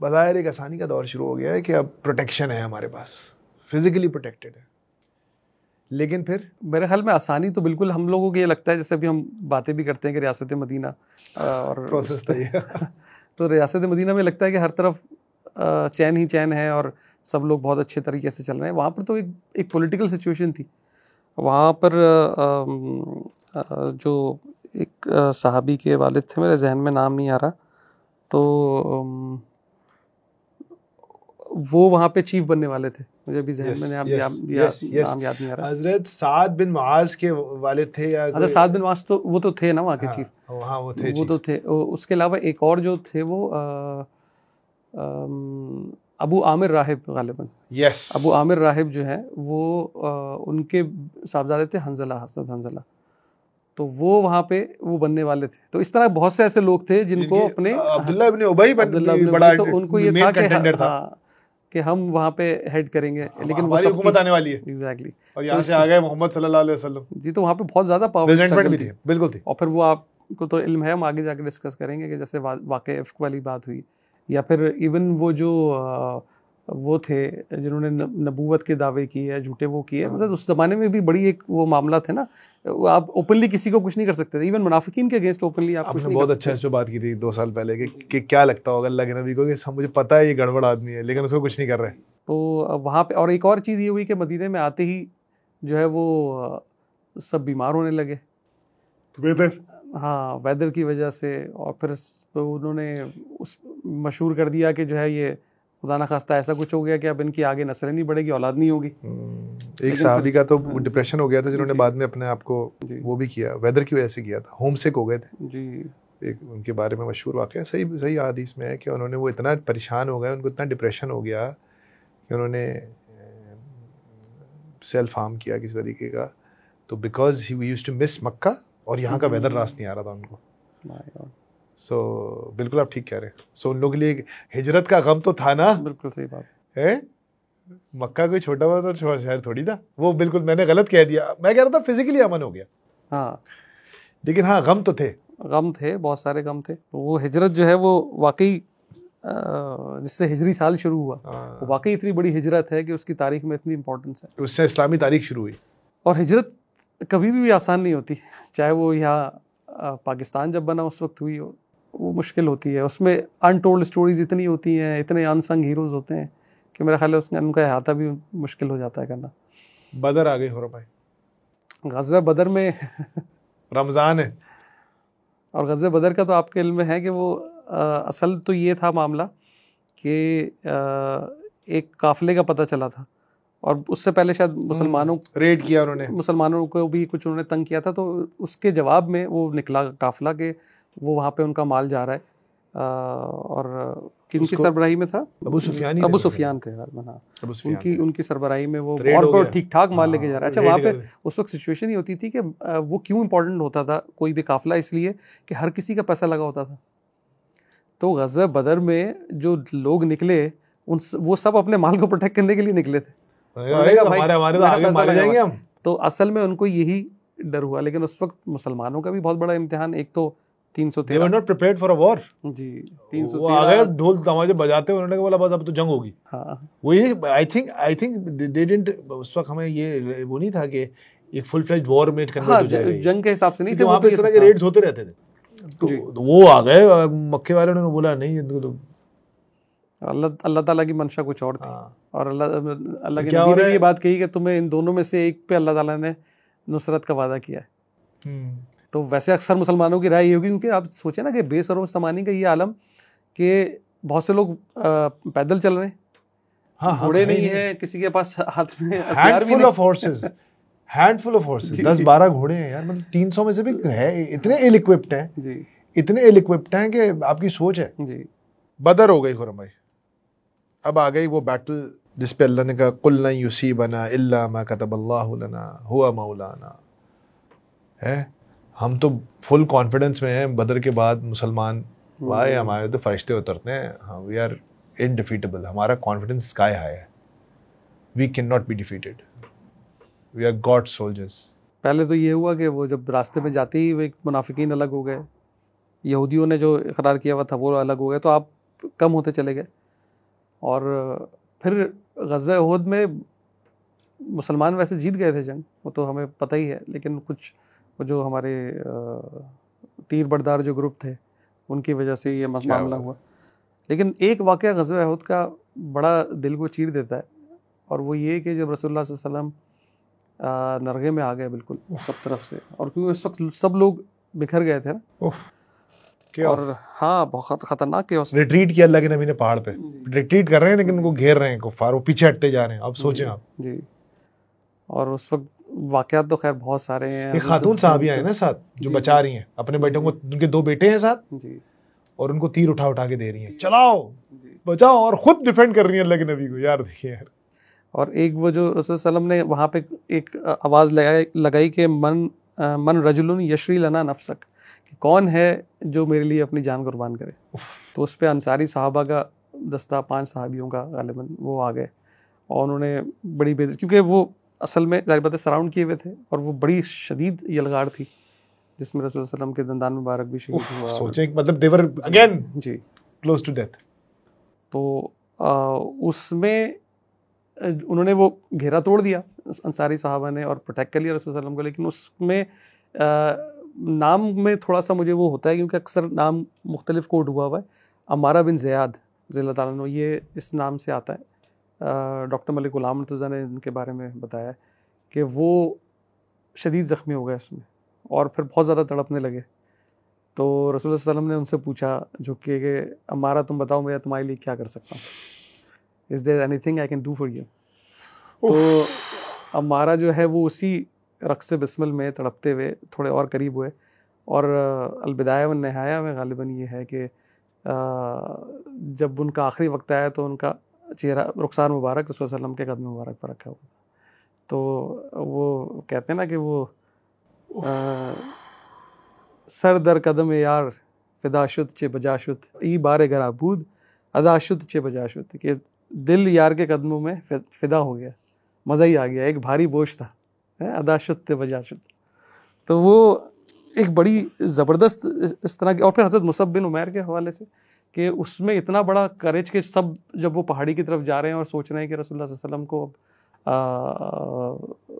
बज़ाहिर एक आसानी का दौर शुरू हो गया है कि अब प्रोटेक्शन है हमारे पास, फिजिकली प्रोटेक्टेड है। लेकिन फिर मेरे ख्याल में आसानी तो बिल्कुल, हम लोगों को ये लगता है, जैसे अभी हम बातें भी करते हैं कि रियासत मदीना और प्रोसेस था ये। तो रियासत मदीना में लगता है कि हर तरफ चैन ही चैन है और सब लोग बहुत अच्छे तरीके से चल रहे हैं। वहाँ पर तो एक पॉलिटिकल सिचुएशन थी। वहाँ पर जो एक सहाबी के वालिद थे, मेरे जहन में नाम नहीं आ रहा, तो वो वहाँ पे चीफ बनने वाले थे। मुझे भी जहन में नाम याद नहीं आ रहा। हजरत साद बिन मुआज के वालिद थे या? अच्छा, साद बिन मुआज तो वो तो थे ना वहाँ के चीफ। हाँ वो थे, वो तो थे। उसके अलावा एक और जो थे वो अबू आमिर राहिब गालिबन। यस, अबू आमिर राहिब जो है वो उनके साहबजादे थे हंजला, हसन हंजला। तो वो वहाँ पे वो बनने वाले थे। तो इस तरह बहुत से ऐसे लोग थे जिनको अपने अब्दुल्लाह इब्न उबई बड़ा, तो उनको ये था कि हम वहाँ पे हेड करेंगे, लेकिन हमारी हुकूमत आने वाली है। एग्जैक्टली। और यहाँ से आ गए मोहम्मद सल्लल्लाहु अलैहि वसल्लम जी। तो वहाँ पे बहुत ज़्यादा पावर भी थी, बिल्कुल थी। और फिर वो आपको तो इल्म है, हम आगे जाके डिस्कस करेंगे कि जैसे वाक़ई इफ्क वाली बात हुई, या फिर इवन वो जो वो थे जिन्होंने नबूवत के दावे किए, झूठे वो किए, मतलब उस ज़माने में भी बड़ी एक वो मामला थे ना, आप ओपनली किसी को कुछ नहीं कर सकते थे। इवन मुनाफिकीन के अगेंस्ट ओपनली आप कुछ नहीं कर सकते। बहुत अच्छा इस पे बात की थी 2 साल पहले कि क्या लगता होगा अल्लाह के नबी को कि मुझे पता है ये गड़बड़ आदमी है, लेकिन उसको कुछ नहीं कर रहे। तो वहाँ पे और एक और चीज़ ये हुई कि मदीने में आते ही जो है वो सब बीमार होने लगे। वेदर, हाँ, वेदर की वजह से। और फिर तो उन्होंने उस मशहूर कर दिया कि जो है ये खुदा ना खास्ता ऐसा कुछ हो गया कि अब इनकी आगे नस्लें नहीं बढ़ेगी, औलाद नहीं होगी। एक सहाबी का तो डिप्रेशन हो गया था जिन्होंने बाद में अपने आप को वो भी किया, वेदर की वजह से किया था, होम सिक हो गए थे जी। एक उनके बारे में मशहूर वाक़या सही हदीस में है कि उन्होंने वो इतना परेशान हो गए, उनको इतना डिप्रेशन हो गया कि उन्होंने सेल्फ हार्म किया किसी तरीके का। तो because he used to miss Mecca और यहाँ का वेदर रास नहीं आ रहा था उनको। सो बिल्कुल आप ठीक कह रहे हैं। सो उन लोगों के लिए हिजरत का गम तो था ना। बिल्कुल सही बात है। मक्का कोई छोटा हुआ तो शहर थोड़ी था वो। बिल्कुल मैंने गलत कह दिया, मैं कह रहा था फिजिकली अमन हो गया। हाँ, लेकिन हाँ गम तो थे, बहुत सारे गम थे। तो वो हिजरत जो है वो वाकई जिससे हिजरी साल शुरू हुआ, वो वाकई इतनी बड़ी हिजरत है कि उसकी तारीख में इतनी इंपॉर्टेंस है। उससे इस्लामी तारीख शुरू हुई। और हिजरत कभी भी आसान नहीं होती, चाहे वो यहाँ पाकिस्तान जब बना उस वक्त हुई हो, वो मुश्किल होती है। उसमें अनटोल्ड स्टोरीज इतनी होती हैं, इतने अनसंग हीरोज होते हैं कि मेरा ख्याल है उसने उनका अहाता भी मुश्किल हो जाता है करना। बदर आ गई हो रहा भाई, ग़ज़वा बदर में रमज़ान है। और ग़ज़वा बदर का तो आपके इल्म में है कि वो असल तो ये था मामला कि एक काफ़िले का पता चला था और उससे पहले शायद मुसलमानों रेड किया उन्होंने, मुसलमानों को भी कुछ उन्होंने तंग किया था। तो उसके जवाब में वो निकला काफ़िला कि वो वहाँ पे उनका माल जा रहा है। और किनकी सरबराही में था? अबू सुफियान थे। हाँ, उनकी सरबराही में वो और ठीक ठाक माल लेके जा रहा है। अच्छा, वहाँ पे उस वक्त सिचुएशन ही होती थी कि वो क्यों इंपॉर्टेंट होता था कोई भी काफिला, इसलिए कि हर किसी का पैसा लगा होता था। तो ग़ज़वा बदर में जो लोग निकले वो सब अपने माल को प्रोटेक्ट करने के लिए निकले थे। हमारे तो आगे मारे जाएंगे हम। तो असल में उनको यही डर हुआ। लेकिन उस वक्त मुसलमानों का भी बहुत बड़ा इम्तिहान, एक तो 313 They were not prepared for a war. जी, वो आ गए ढोल तमाचे बजाते, उन्होंने बोला बस अब तो जंग होगी। हाँ, वो ये आई थिंक they didn't, उस वक्त हमें ये वो नहीं था कि एक फुल फ्लेज वॉर में कन्वर्ट हो जाएगा। जंग के हिसाब से नहीं थे, वहाँ पे इस तरह के रेड्स होते रहते थे। तो वो आ गए, मक्के वाले ने बोला नहीं, इनको तो अल्लाह ताला की मंशा कुछ और थी। और अल्लाह के क्या नबी ने ये बात कही कि तुम्हें इन दोनों में से एक पे अल्लाह ताला ने नुसरत का वादा किया है। तो वैसे अक्सर मुसलमानों की राय ये होगी, क्योंकि आप सोचे ना कि बेसरों समानी का ये आलम कि बहुत से लोग पैदल चल रहे हैं, घोड़े नहीं है, किसी के पास हाथ में हथियार भी नहीं। हैंडफुल ऑफ हॉर्सेस 10-12 घोड़े हैं यार, मतलब 300 में से भी है, इतने इल इक्विप्ड हैं जी, इतने इल इक्विप्ड हैं कि आपकी सोच है जी। बदर हो गई खुरम भाई, अब आ गई वो बैटल जिस पे अल्लाह ने कहा कुल लन युसीबना इल्ला मा कतबल्लाहु लना हुवा मौलाना है। हम तो फुल कॉन्फिडेंस में हैं, बदर के बाद मुसलमान भाई हमारे तो फरिश्ते उतरते हैं, हाँ वी आर इनडिफीटेबल, हमारा कॉन्फिडेंस स्काई हाई है, we can not be defeated, we are God soldiers. पहले तो ये हुआ कि वो जब रास्ते में जाते ही वो एक मुनाफिकीन अलग हो गए, यहूदियों ने जो इकरार किया हुआ था वो अलग हो गए, तो आप कम होते चले गए। और फिर ग़ज़वा उहद में मुसलमान वैसे जीत गए थे जंग, वो तो हमें पता ही है, लेकिन कुछ वो जो हमारे तीर बरदार जो ग्रुप थे उनकी वजह से ये मामला हुआ। लेकिन एक वाक़या ग़ज़वा उहद का बड़ा दिल को चीर देता है, और वो ये कि जब रसूलुल्लाह सल्लल्लाहु अलैहि वसल्लम नरगे में आ गए बिल्कुल सब तरफ से, और क्योंकि उस वक्त सब लोग बिखर गए थे ना, और हाँ बहुत खतरनाक केओस। रिट्रीट किया अल्लाह के नबी ने पहाड़ पे, रिट्रीट कर रहे हैं लेकिन उनको घेर रहे हैं कुफार, वो पीछे हटते जा रहे हैं। अब सोचें आप जी। और उस वक्त वाक़यात तो खैर बहुत सारे हैं। एक खातून साहबियां हैं ना साथ जो बचा रही हैं अपने बेटों को, उनके 2 बेटे हैं साथ जी, और उनको तीर उठा उठा के दे रही हैं, चलाओ बचाओ, और खुद डिफेंड कर रही हैं अल्लाह के नबी को। यार देखिए यार, और एक वो जो रसूल सल्लम ने वहाँ पे एक आवाज़ लगाई कि मन रजुलुन यशरी लना नफ्सक, कि कौन है जो मेरे लिए अपनी जान कुर्बान करे। तो उस पर अंसारी सहाबा का दस्ता 5 सहाबियों का गालिबन वो आ गए, और उन्होंने बड़ी बेइज्जती, क्योंकि वो असल में जाहिर बात है सराउंड किए हुए थे, और वो बड़ी शदीद यलगार थी जिसमें रसूल सल्लम के दंदान मुबारक भी शहीद हुआ। सोचे मतलब दे वर अगेन जी क्लोज टू डेथ। तो उसमें उन्होंने वो घेरा तोड़ दिया अंसारी साहबा ने और प्रोटेक्ट कर लिया रसूल सल्लम को। लेकिन उसमें नाम में थोड़ा सा मुझे वो होता है, क्योंकि अक्सर नाम मुख्तलिफ कोड हुआ हुआ है। अमारा बिन ज़ियाद ज़िल्ला ताला अन्हु, ये इस नाम से आता है। डॉक्टर मलिक गुलाम मुर्तज़ा ने इनके बारे में बताया कि वो शदीद ज़ख्मी हो गए इसमें, और फिर बहुत ज़्यादा तड़पने लगे। तो रसूल सल्लम ने उनसे पूछा झुक के अमारा तुम बताओ मैं तुम्हारे लिए क्या कर सकता हूँ, is there anything I can do for you. तो अमारा जो है वो उसी रक़्स बिस्मिल में तड़पते हुए थोड़े और करीब हुए, और अलबिदाया व नहाया में गालिबन ये है कि जब उनका आखिरी वक्त आया तो उनका चेहरा रुखसार मुबारक रसूल सल्लम के कदम मुबारक पर रखा हुआ था। तो वो कहते हैं ना कि वो सर दर कदम यार फिदाशुद चे बजाशुद ई बारे गराबूद अदाशुद चे बजाशुद, कि दिल यार के कदमों में फ़िदा हो गया, मज़ा ही आ गया, एक भारी बोझ था अदाशुद ते बजाशुद। तो वो एक बड़ी ज़बरदस्त इस तरह की। और फिर हज़रत मुसअब बिन उमैर के हवाले से कि उसमें इतना बड़ा करेज के सब जब वो पहाड़ी की तरफ जा रहे हैं और सोच रहे हैं कि रसूलुल्लाह सल्लल्लाहु अलैहि वसल्लम को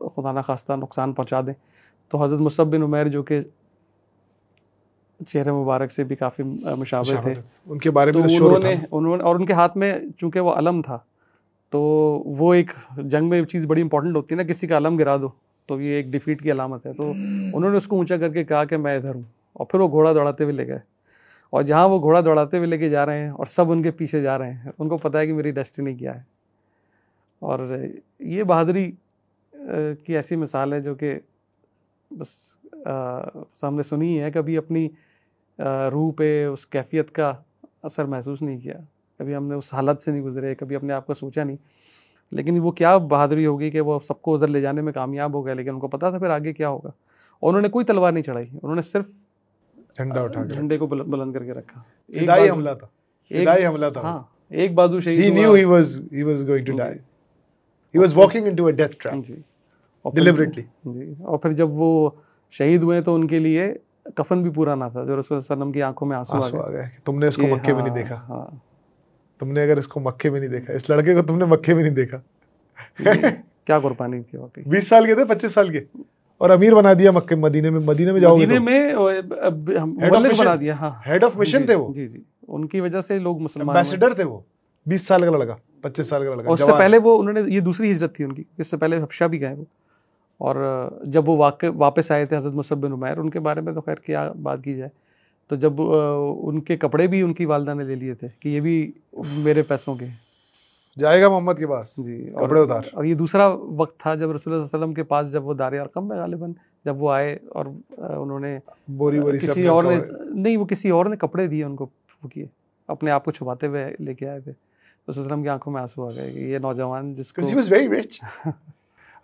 खुदा न खास्ता नुकसान पहुँचा दें, तो हज़रत मुसअब बिन उमैर जो कि चेहरे मुबारक से भी काफ़ी मुशाबह थे, उनके बारे में तो उन्होंने और उनके हाथ में चूँकि वो अलम था, तो वो एक जंग में चीज़ बड़ी इंपॉर्टेंट होती है ना, किसी का अलम गिरा दो तो ये एक डिफीट की अलामत है। तो उन्होंने उसको ऊंचा करके कहा कि मैं इधर हूँ, और फिर वो घोड़ा दौड़ाते हुए ले गए, और जहाँ वो घोड़ा दौड़ाते हुए लेके जा रहे हैं और सब उनके पीछे जा रहे हैं, उनको पता है कि मेरी डेस्टिनी क्या है। और ये बहादुरी की ऐसी मिसाल है जो कि बस हमने सुनी है, कभी अपनी रूह पे उस कैफियत का असर महसूस नहीं किया, कभी हमने उस हालत से नहीं गुजरे, कभी अपने आप को सोचा नहीं। लेकिन वो क्या बहादुरी होगी कि वो सबको उधर ले जाने में कामयाब हो गए, लेकिन उनको पता था फिर आगे क्या होगा। और उन्होंने कोई तलवार नहीं चढ़ाई, उन्होंने सिर्फ झंडा उठा झंडे को बुलंद करके रखा। फिदाई हमला था, फिदाई हमला था। हाँ, एक बाजू शहीद He हुआ। knew he was going to die. He was walking into a death trap जी, और फिर- deliberately. जी, और फिर जब वो शहीद हुए तो उनके लिए कफन भी पूरा ना था, जो रसूल सल्लम की आंखों में आंसू आ आंसू आ गए गए कि तुमने इसको कि मक्के में नहीं हाँ, देखा, हाँ, तुमने अगर इसको मक्के में नहीं देखा, इस लड़के को तुमने मक्के में नहीं देखा। ये क्या कुर्बानी थी वाकई। 20 साल के थे, 25 साल के, और अमीर बना दिया मक्के, मदीने में जाओगे मदीने तो में मुबल्लिग बना दिया। हाँ, हेड ऑफ मिशन जी, थे वो, जी जी, उनकी वजह से लोग मुसलमान हुए। एम्बेसडर थे वो, 20 साल का लड़का, 25 साल का लड़का, और उससे जवान। पहले वो उन्होंने, ये दूसरी हिजरत थी उनकी, इससे पहले हबशा भी गए वो। और जब वो वापस आए थे हज़रत मुसअब बिन उमैर, उनके बारे में तो खैर क्या बात की जाए। तो जब उनके कपड़े भी उनकी वालदा ने ले लिए थे कि ये भी मेरे पैसों के हैं। जाएगा मोहम्मद के पास, जी, कपड़े उतार। और ये दूसरा वक्त था जब रसूलुल्लाह सल्लल्लाहु अलैहि वसल्लम के पास, जब वो दार अरकम में गालिबन जब वो आए और उन्होंने बोरी से किसी अपने और ने, कपड़े- नहीं, वो किसी और ने कपड़े दिए उनको, वो किए, अपने आप को छुपाते हुए लेके आए थे। तो वसल्लम की आंखों में आंसू आ गए कि ये नौजवान जिसको, Because he was very rich.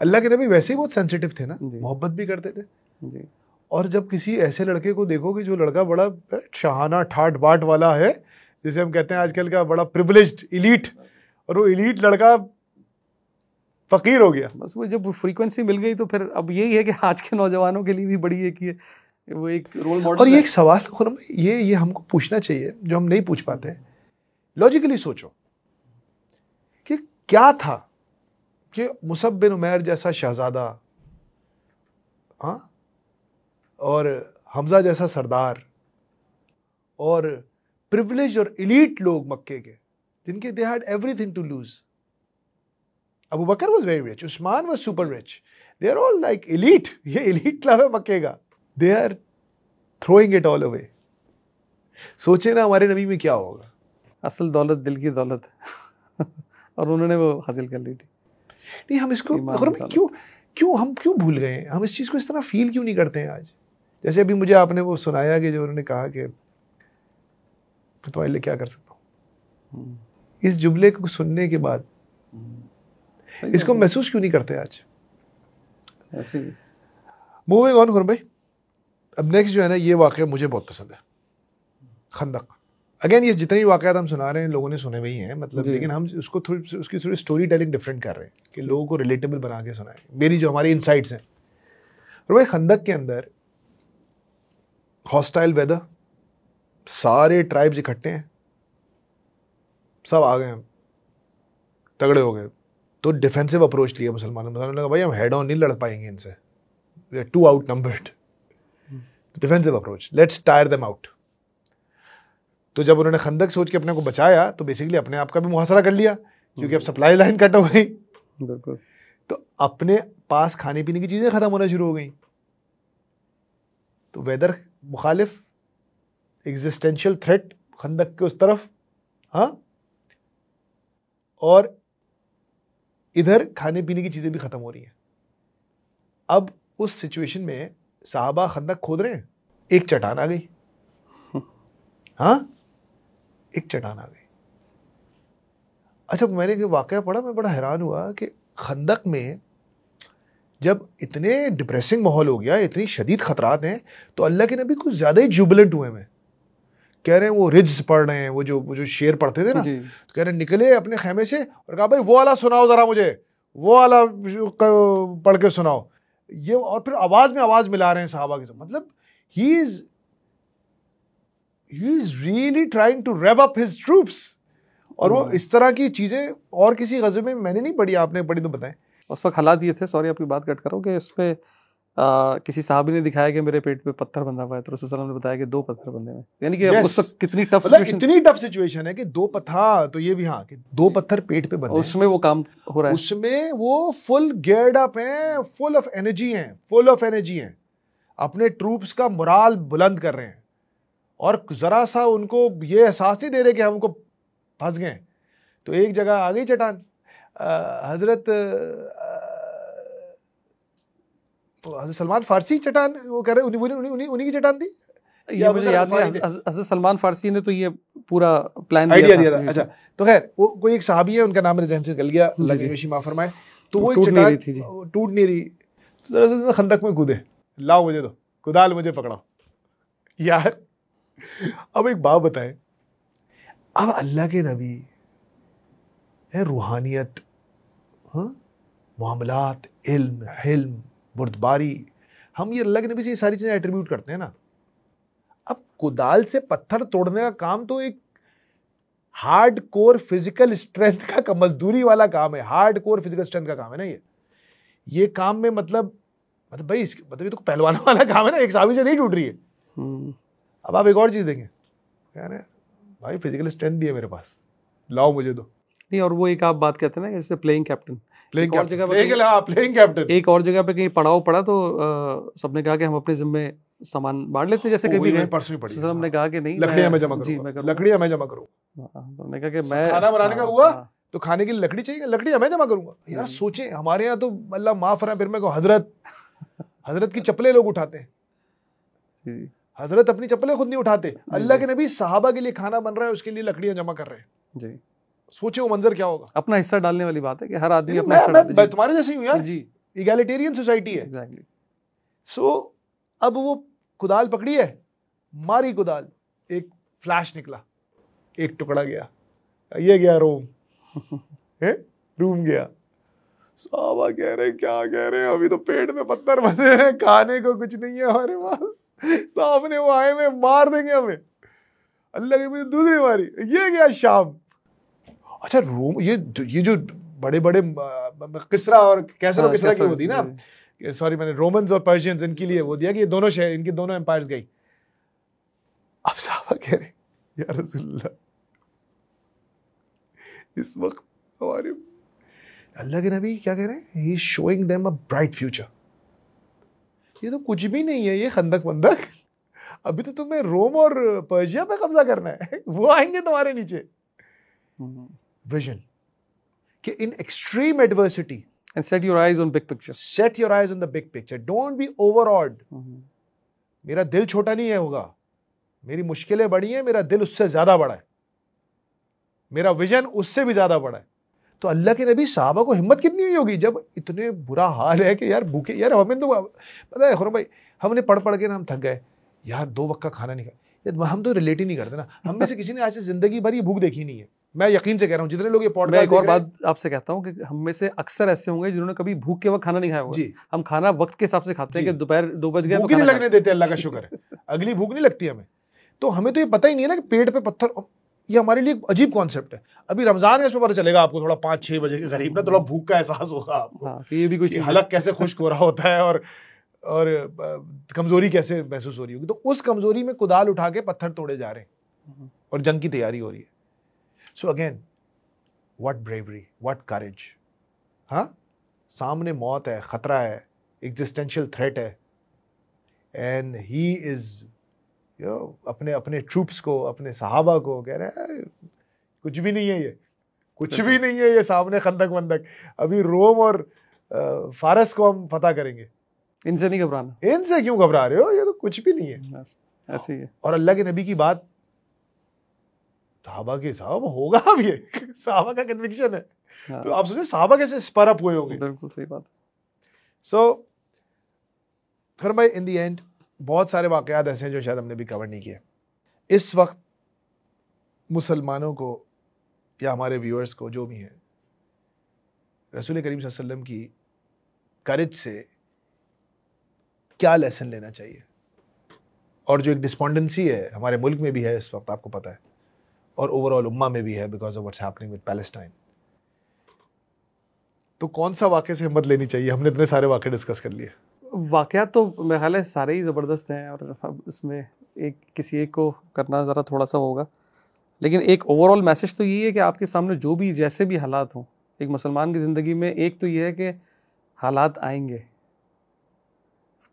अल्लाह के नबी वैसे ही बहुत सेंसिटिव थे ना, जी। मोहब्बत भी करते थे। जी, और जब किसी ऐसे लड़के को देखोगे जो लड़का बड़ा शाहाना ठाट बाट वाला है, जिसे हम कहते हैं आजकल का बड़ा प्रिविलेज्ड इलीट, और वो इलीट लड़का फकीर हो गया। बस वो जब फ्रीक्वेंसी मिल गई तो फिर अब यही है कि आज के नौजवानों के लिए भी बड़ी है कि वो एक रोल मॉडल और ये है। एक सवाल खुरम, ये हमको पूछना चाहिए जो हम नहीं पूछ पाते हैं। लॉजिकली सोचो कि क्या था कि मुसअब बिन उमैर जैसा शहजादा, हाँ, और हमजा जैसा सरदार, और प्रिविलेज और एलीट लोग मक्के के, जिनके they had everything to lose. Abu Bakr was very rich, Usman was super rich, they are all like elite, ये एलीट क्लब है मक्के का, दे आर थ्रोइंग इट ऑल अवे। सोचे ना हमारे नबी में क्या होगा। असल दौलत दिल की दौलत और उन्होंने वो हासिल कर ली थी। नहीं, हम इसको ईमान खुरम की क्यों भूल गए हैं? हम इस चीज को इस तरह फील क्यों नहीं करते हैं आज? जैसे अभी मुझे आपने वो सुनाया कि जो उन्होंने कहा कि मैं तुम्हारे लिए क्या कर सकता हूँ, इस जुमले को सुनने के बाद सही इसको बात है। महसूस क्यों नहीं करते आज? ऐसे ही। मूविंग ऑन खुरम भाई, अब नेक्स्ट जो है ना, ये वाक़या मुझे बहुत पसंद है, खंदक। अगेन ये जितने भी वाक़यात हम सुना रहे हैं लोगों ने सुने हुए ही हैं, मतलब, जी। लेकिन हम उसको उसकी थोड़ी स्टोरी टेलिंग डिफरेंट कर रहे हैं कि लोगों को रिलेटेबल बना के सुनाएं, मेरी जो हमारी इनसाइट्स हैं। और भाई खंदक के अंदर हॉस्टाइल वेदर, सारे ट्राइब्स इकट्ठे हैं, सब आ गए हैं, तगड़े हो गए। तो डिफेंसिव अप्रोच लिया मुसलमानों ने कहा भाई हम हेड ऑन नहीं लड़ पाएंगे इनसे, we are too outnumbered. Defensive approach, let's tire them out. तो जब उन्होंने खंदक सोच के अपने को बचाया तो बेसिकली अपने आप का भी मुहासरा कर लिया, क्योंकि अब सप्लाई लाइन कट हो गई, बिल्कुल। तो अपने पास खाने पीने की चीजें खत्म होना शुरू हो गई। तो वेदर मुखालिफ, एग्जिस्टेंशियल थ्रेट खंदक के उस तरफ, हाँ, और इधर खाने पीने की चीजें भी खत्म हो रही हैं। अब उस सिचुएशन में साहबा खंदक खोद रहे हैं, एक चट्टान आ गई, हाँ, एक चट्टान आ गई। अच्छा, मैंने एक वाकया पढ़ा, मैं बड़ा हैरान हुआ कि खंदक में जब इतने डिप्रेसिंग माहौल हो गया, इतनी शदीद खतरात हैं, तो अल्लाह के नबी कुछ ज्यादा ही जुबिलेंट हुए हैं। कह रहे हैं वो रिज्स पढ़ रहे हैं, वो जो शेर पढ़ते थे ना, तो कह रहे निकले अपने खेमे से और कहा भाई वो वाला सुनाओ जरा मुझे, वो वाला पढ़ के सुनाओ ये, और फिर आवाज में आवाज मिला रहे हैं साहबा के साथ। मतलब he is really trying to rev up his troops. और वो इस तरह की चीजें और किसी गज़वे में मैंने नहीं पढ़ी, आपने पढ़ी तो बताएं। उस वक्त हालात ये थे, सॉरी आपकी बात कट करो, कि इसमें किसी साहबी ने दिखाया कि मेरे पेट पे पत्थर बंधा हुआ है, तो रसूल सल्लल्लाहु अलैहि वसल्लम ने बताया कि 2 पत्थर बंधे हुए, यानी कि Yes. उस वक्त कितनी टफ मतलब सिचुएशन, इतनी टफ सिचुएशन है कि 2 पत्थर, हाँ, तो ये भी, हाँ, कि 2 पत्थर पेट पे बंधे हैं। उसमें वो काम हो रहा है। उसमें वो फुल गियर्ड अप हैं, फुल ऑफ एनर्जी हैं, अपने ट्रूप्स का मोराल बुलंद कर रहे हैं, और जरा सा उनको ये एहसास नहीं दे रहे कि हमको फंस गए। तो एक जगह आ गई चट्टान, हजरत सलमान फारसी चट्टान, वो कह रहे उन्हीं की चट्टान थी। ये मुझे याद नहीं, हज़रत सलमान फारसी ने तो ये पूरा प्लान आइडिया दिया था। अच्छा, तो खैर वो कोई एक सहाबी है, उनका नाम मेरे ज़हन से निकल गया, अल्लाह की वशी माफ फरमाए। तो वो एक चट्टान टूट नहीं रही, तो खंदक में कूदे, लाओ मुझे दो कुदाल, मुझे पकड़ाओ यार। अब एक बात बताएं, अब अल्लाह के नबी है रूहानियत, हाँ, मामलात, इल्म, हिल्म, बुर्दबारी, हम ये अल्लाह के नबी से ये सारी चीजें एट्रीब्यूट करते हैं ना। अब कुदाल से पत्थर तोड़ने का काम तो एक हार्ड कोर फिजिकल स्ट्रेंथ का मजदूरी वाला काम है, हार्ड कोर फिजिकल स्ट्रेंथ का काम है ना ये काम में मतलब भाई मतलब ये तो पहलवानों वाला काम है ना, एक सावी से नहीं टूट रही है। अब आप एक और चीज देखें, कह रहे हैं भाई फिजिकल स्ट्रेंथ भी है मेरे पास, लाओ मुझे दो। नहीं, और वो एक आप बात कहते हैं ना जैसे प्लेइंग कैप्टन, प्लेइंग और जगह प्लेइंग कैप्टन एक और जगह पे कहीं पड़ाव पड़ा तो सबने कहा कि हम अपने जिम्मे सामान बांट लेते हैं, जैसे कभी गए परसों ही पड़ी, हमने कहा कि नहीं, लकड़ियां मैं जमा करूंगा, लकड़ियां मैं जमा करूंगा। तो मैंने कहा कि मैं खाना बनाने का हुआ तो खाने के लिए लकड़ी चाहिए, लकड़ियां मैं जमा करूंगा। यार सोचे, हमारे यहाँ तो अल्लाह माफ रहा, फिर मैं कहूँ हजरत की चप्पलें लोग उठाते हैं, हजरत अपनी चप्पलें खुद नहीं उठाते, अल्लाह के नबी सहाबा के लिए खाना बन रहा है, उसके लिए लकड़ियां जमा कर रहे हैं जी। सोचे वो मंजर क्या होगा। अपना हिस्सा डालने वाली बात है कि हर आदमी अपना हिस्सा, तुम्हारे जैसे ही हूं यार जी, इगैलिटेरियन सोसाइटी है। एग्जैक्टली। सो अब वो कुदाल पकड़ी है, मारी कुदाल, एक फ्लैश निकला, एक टुकड़ा गया, ये गया रोम है, रूम गया। साहबा कह रहे क्या कह रहे हैं, अभी तो पेट में पत्थर बंधे हैं, खाने को कुछ नहीं है हमारे पास, सामने वो आए में मार देंगे हमें। अल्लाह के भी दूसरी मारी, ये गया शाम। अच्छा रोम, ये जो बड़े बड़े किसरा और कैसर और किसरा की होती ना, सॉरी मैंने रोमन्स और पर्शियंस, इनके लिए वो दिया कि ये दोनों शहर, इनकी दोनों एम्पायर्स गई। अब साहबा कह रहे या रसूलुल्लाह, इस वक्त हमारे अल्लाह के नबी क्या कह रहे हैं, he is showing them a bright future. ये तो कुछ भी नहीं है, ये खंदक वंदक, अभी तो तुम्हें रोम और पर्शिया पे कब्जा करना है, वो आएंगे तुम्हारे नीचे। विजन कि in extreme adversity and set your eyes on big picture, set your eyes on the big picture, don't be overawed। मेरा दिल छोटा नहीं है होगा, मेरी मुश्किलें बड़ी हैं, मेरा दिल उससे ज्यादा बड़ा है, मेरा विजन उससे भी ज्यादा बड़ा है। तो अल्लाह के नबी साहबा को हिम्मत कितनी हुई होगी जब इतने बुरा हाल है कि यार भूखे, यार हमें तो पता है खुरम भाई, हमने पढ़ पढ़ के ना हम थक गए यार, 2 वक्त का खाना नहीं खाया, हम तो रिलेट ही नहीं करते ना, हम में से किसी ने आज से जिंदगी भर ये भूख देखी नहीं है। मैं यकीन से कह रहा हूँ जितने लोग ये पॉडकास्ट, मैं एक और बात आपसे कहता हूँ कि हम में से अक्सर ऐसे होंगे जिन्होंने कभी भूख के वक्त खाना नहीं खाया होगा। हम खाना वक्त के हिसाब से खाते हैं कि दोपहर 2 बज गए तो भूख नहीं लगने देते, अल्लाह का शुक्र है, अगली भूख नहीं लगती हमें। तो हमें तो ये पता ही नहीं है ना कि पेट पे पत्थर, ये हमारे लिए अजीब कॉन्सेप्ट है। अभी रमजान है, इसमें पता चलेगा आपको, थोड़ा 5-6 बजे के करीब ना थोड़ा भूख का एहसास होगा आपको, ये भी कुछ हलक कैसे खुश्क हो रहा होता है और कमजोरी कैसे महसूस हो रही होगी। तो उस कमजोरी में कुदाल उठा के पत्थर तोड़े जा रहे हैं और जंग की तैयारी हो रही है। So again what bravery, what courage. हाँ, सामने मौत है, खतरा है, एग्जिस्टेंशियल थ्रेट है, एंड ही इज अपने ट्रूप्स को, अपने सहाबा को कह रहे हैं कुछ भी नहीं है, ये कुछ भी नहीं है, ये सामने खंदक वंदक, अभी रोम और फारस को हम फतह करेंगे, इनसे नहीं घबराना। इनसे क्यों घबरा रहे हो, ये तो कुछ भी नहीं है, ऐसे ही है। और अल्लाह के नबी की बात सहाबा के साहब होगा, अब ये सहाबा का कन्विक्शन है। तो आप सोचो सहाबा कैसे स्पर अप हुए होंगे। बिल्कुल सही बात। सो फिर भाई इन द एंड बहुत सारे वाकयात ऐसे हैं जो शायद हमने भी कवर नहीं किए। इस वक्त मुसलमानों को या हमारे व्यूअर्स को जो भी हैं, रसूल करीम सल्लल्लाहु अलैहि वसल्लम की करेज से क्या लेसन लेना चाहिए। और जो एक डिस्पोंडेंसी है हमारे मुल्क में भी है इस वक्त, आपको पता है, और ओवरऑल उम्मा में भी है because of what's happening with Palestine. तो कौन सा वाक़े से हिम्मत लेनी चाहिए? हमने इतने सारे वाक़े डिस्कस कर लिए। वाक़या तो मेरे ख्याल है सारे ही ज़बरदस्त हैं और इसमें एक किसी एक को करना ज़रा थोड़ा सा होगा, लेकिन एक ओवरऑल मैसेज तो यही है कि आपके सामने जो भी जैसे भी हालात हों एक मुसलमान की ज़िंदगी में, एक तो ये है कि हालात आएंगे,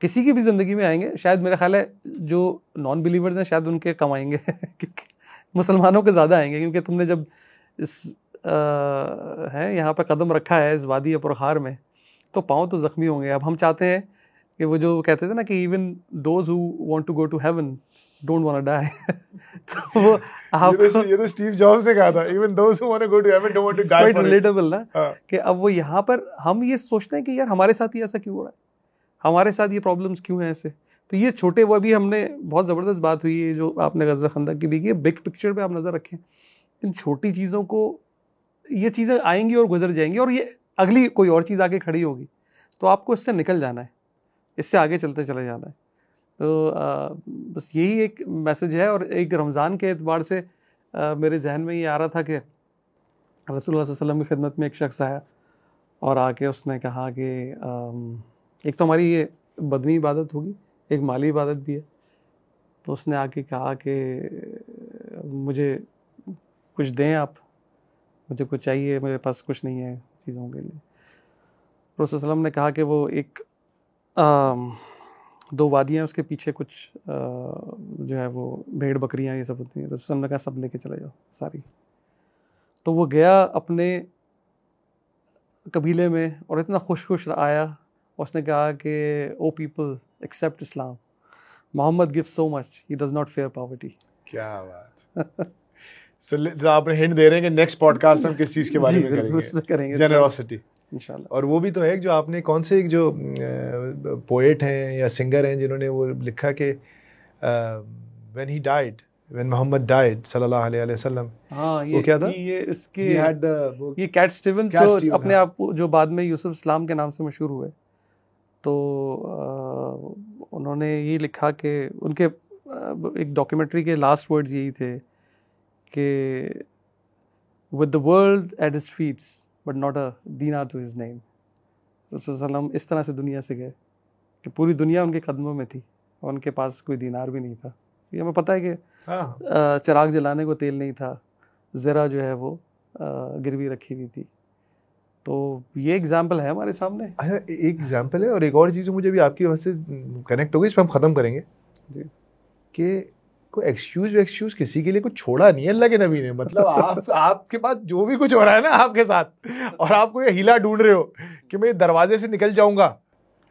किसी की भी ज़िंदगी में आएंगे। शायद मेरा ख्याल है जो नॉन बिलीवर्स हैं शायद उनके कम आएंगे क्योंकि मुसलमानों के ज़्यादा आएंगे, क्योंकि तुमने जब इस है यहाँ पर कदम रखा है इस वादी पुरखार में तो पाँव तो ज़ख्मी होंगे। अब हम चाहते हैं कि वो जो कहते थे ना कि even those who want to go to heaven don't want to die, तो वो ये तो स्टीव जॉब्स ने कहा था, even those who want to go to heaven don't want to die. Quite relatable ना कि अब वो यहाँ पर हम ये सोचते हैं कि यार हमारे साथ ही ऐसा क्यों हो रहा है, हमारे साथ ये प्रॉब्लम्स क्यों हैं ऐसे। तो ये छोटे, वो अभी हमने बहुत ज़बरदस्त बात हुई है जो आपने ग़ज़वा खंदक की भी की, बिग पिक्चर पे आप नज़र रखें, इन छोटी चीज़ों को ये चीज़ें आएंगी और गुजर जाएंगी, और ये अगली कोई और चीज़ आगे खड़ी होगी, तो आपको इससे निकल जाना है, इससे आगे चलते चले जाना है। तो बस यही एक मैसेज है। और एक रमज़ान के एतबार से मेरे जहन में ये आ रहा था कि रसूलुल्लाह सल्लल्लाहु अलैहि वसल्लम की खिदमत में एक शख्स आया और आके उसने कहा कि एक तो हमारी ये बदनी इबादत होगी, एक माली इबादत भी है। तो उसने आके कहा कि मुझे कुछ दें आप, मुझे कुछ चाहिए, मेरे पास कुछ नहीं है चीज़ों के लिए। रसूलुल्लाह सल्लल्लाहु अलैहि वसल्लम ने कहा कि वो एक 2 वादियाँ, उसके पीछे कुछ जो है वो भेड़ बकरियाँ ये सब होती हैं। रसूलुल्लाह सल्लल्लाहु अलैहि वसल्लम ने कहा सब लेके चले जाओ सारी। तो वो गया अपने कबीले में और इतना खुश आया, उसने कहा कि O people accept Islam, Muhammad gives so much, he does not fear poverty. क्या बात। तो आपने हिंट दे रहे हैं कि नेक्स्ट पॉडकास्ट हम किस चीज़ के बारे में करेंगे, जेनरोसिटी इंशाल्लाह। और वो भी तो है जो आपने कौन से एक जो पोएट हैं या सिंगर हैं जिन्होंने वो लिखा कि when he died, when Muhammad died सल्लल्लाहु अलैहि वसल्लम, हाँ, वो क्या था? ये इसके ये कैट स्टीवंस जो अपने आप जो बाद में यूसुफ इस्लाम के नाम से मशहूर हुए, तो उन्होंने ये लिखा कि उनके एक डॉक्यूमेंट्री के लास्ट वर्ड्स यही थे कि with the world at his feet but not a dinar to his name. रसूल सल्लम इस तरह से दुनिया से गए कि पूरी दुनिया उनके कदमों में थी और उनके पास कोई दीनार भी नहीं था। ये हमें पता है कि चिराग जलाने को तेल नहीं था, ज़रा जो है वो गिरवी रखी हुई थी। तो ये एग्जाम्पल है हमारे सामने। अच्छा, एक एग्जाम्पल है। और एक और चीज़ मुझे भी आपकी वजह से कनेक्ट हो गई, इस पर हम ख़त्म करेंगे कि कोई एक्सक्यूज किसी के लिए कुछ छोड़ा नहीं है अल्लाह के नबी ने। मतलब आपके पास जो भी कुछ हो रहा है ना आपके साथ, और आप कोई हीला ढूंढ रहे हो कि मैं दरवाजे से निकल जाऊंगा,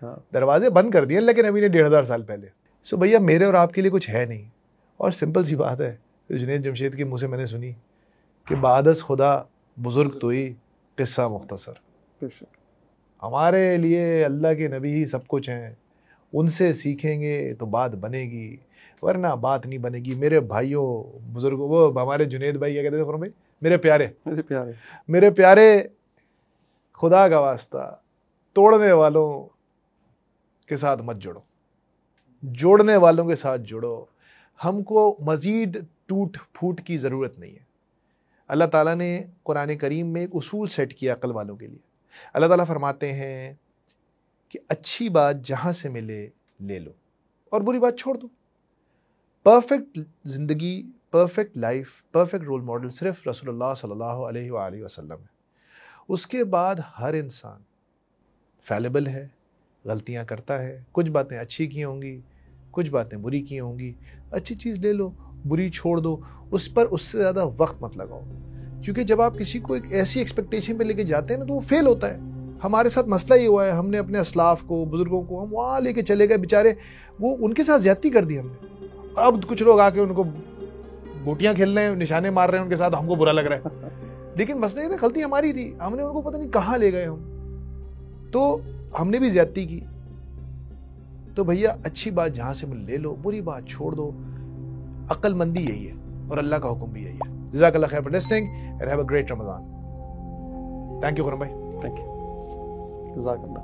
दरवाजे बंद कर दिए अल्लाह के नबी ने 1500 साल पहले। सो भैया मेरे और आपके लिए कुछ है नहीं। और सिंपल सी बात है, जुनैद जमशेद के मुँह से मैंने सुनी कि बादस खुदा बुजुर्ग तो ही किस्सा मुख्तसर। हमारे लिए अल्लाह के नबी ही सब कुछ हैं, उनसे सीखेंगे तो बात बनेगी, वरना बात नहीं बनेगी। मेरे भाइयों बुजुर्गों, वो हमारे जुनैद भाई क्या कहते थे भाई, मेरे प्यारे, खुदा का वास्ता तोड़ने वालों के साथ मत जुड़ो, जोड़ने वालों के साथ जुड़ो। हमको मज़ीद टूट फूट की ज़रूरत नहीं है। अल्लाह ताला ने कुरान करीम में एक उसूल सेट किया अक्ल वालों के लिए। अल्लाह ताला फरमाते हैं कि अच्छी बात जहाँ से मिले ले लो और बुरी बात छोड़ दो। परफेक्ट ज़िंदगी, perfect life, perfect role model सिर्फ रसूलुल्लाह सल्लल्लाहु अलैहि वसल्लम है। उसके बाद हर इंसान फैलेबल है, गलतियाँ करता है, कुछ बातें अच्छी की होंगी, कुछ बातें बुरी की होंगी। अच्छी चीज़ ले लो, बुरी छोड़ दो, उस पर उससे ज़्यादा वक्त मत लगाओ, क्योंकि जब आप किसी को एक ऐसी एक्सपेक्टेशन पे लेके जाते हैं ना तो वो फेल होता है। हमारे साथ मसला ये हुआ है, हमने अपने असलाफ को, बुजुर्गों को हम वहाँ लेके चले गए, बेचारे वो उनके साथ ज्यादती कर दी हमने। अब कुछ लोग आके उनको गोटियां खेल रहे हैं, निशाने मार रहे हैं उनके साथ, हमको बुरा लग रहा है। लेकिन मसला ये था, गलती हमारी थी, हमने उनको पता नहीं कहाँ ले गए हम, तो हमने भी ज्यादती की। तो भैया अच्छी बात जहां से मिल ले लो, बुरी बात छोड़ दो। अक्लमंदी यही है और अल्लाह का हुक्म भी यही है। जज़ाकल्लाह खैर for listening and have a great Ramzan. Thank you Khurram भाई। Thank you. जज़ाकल्लाह।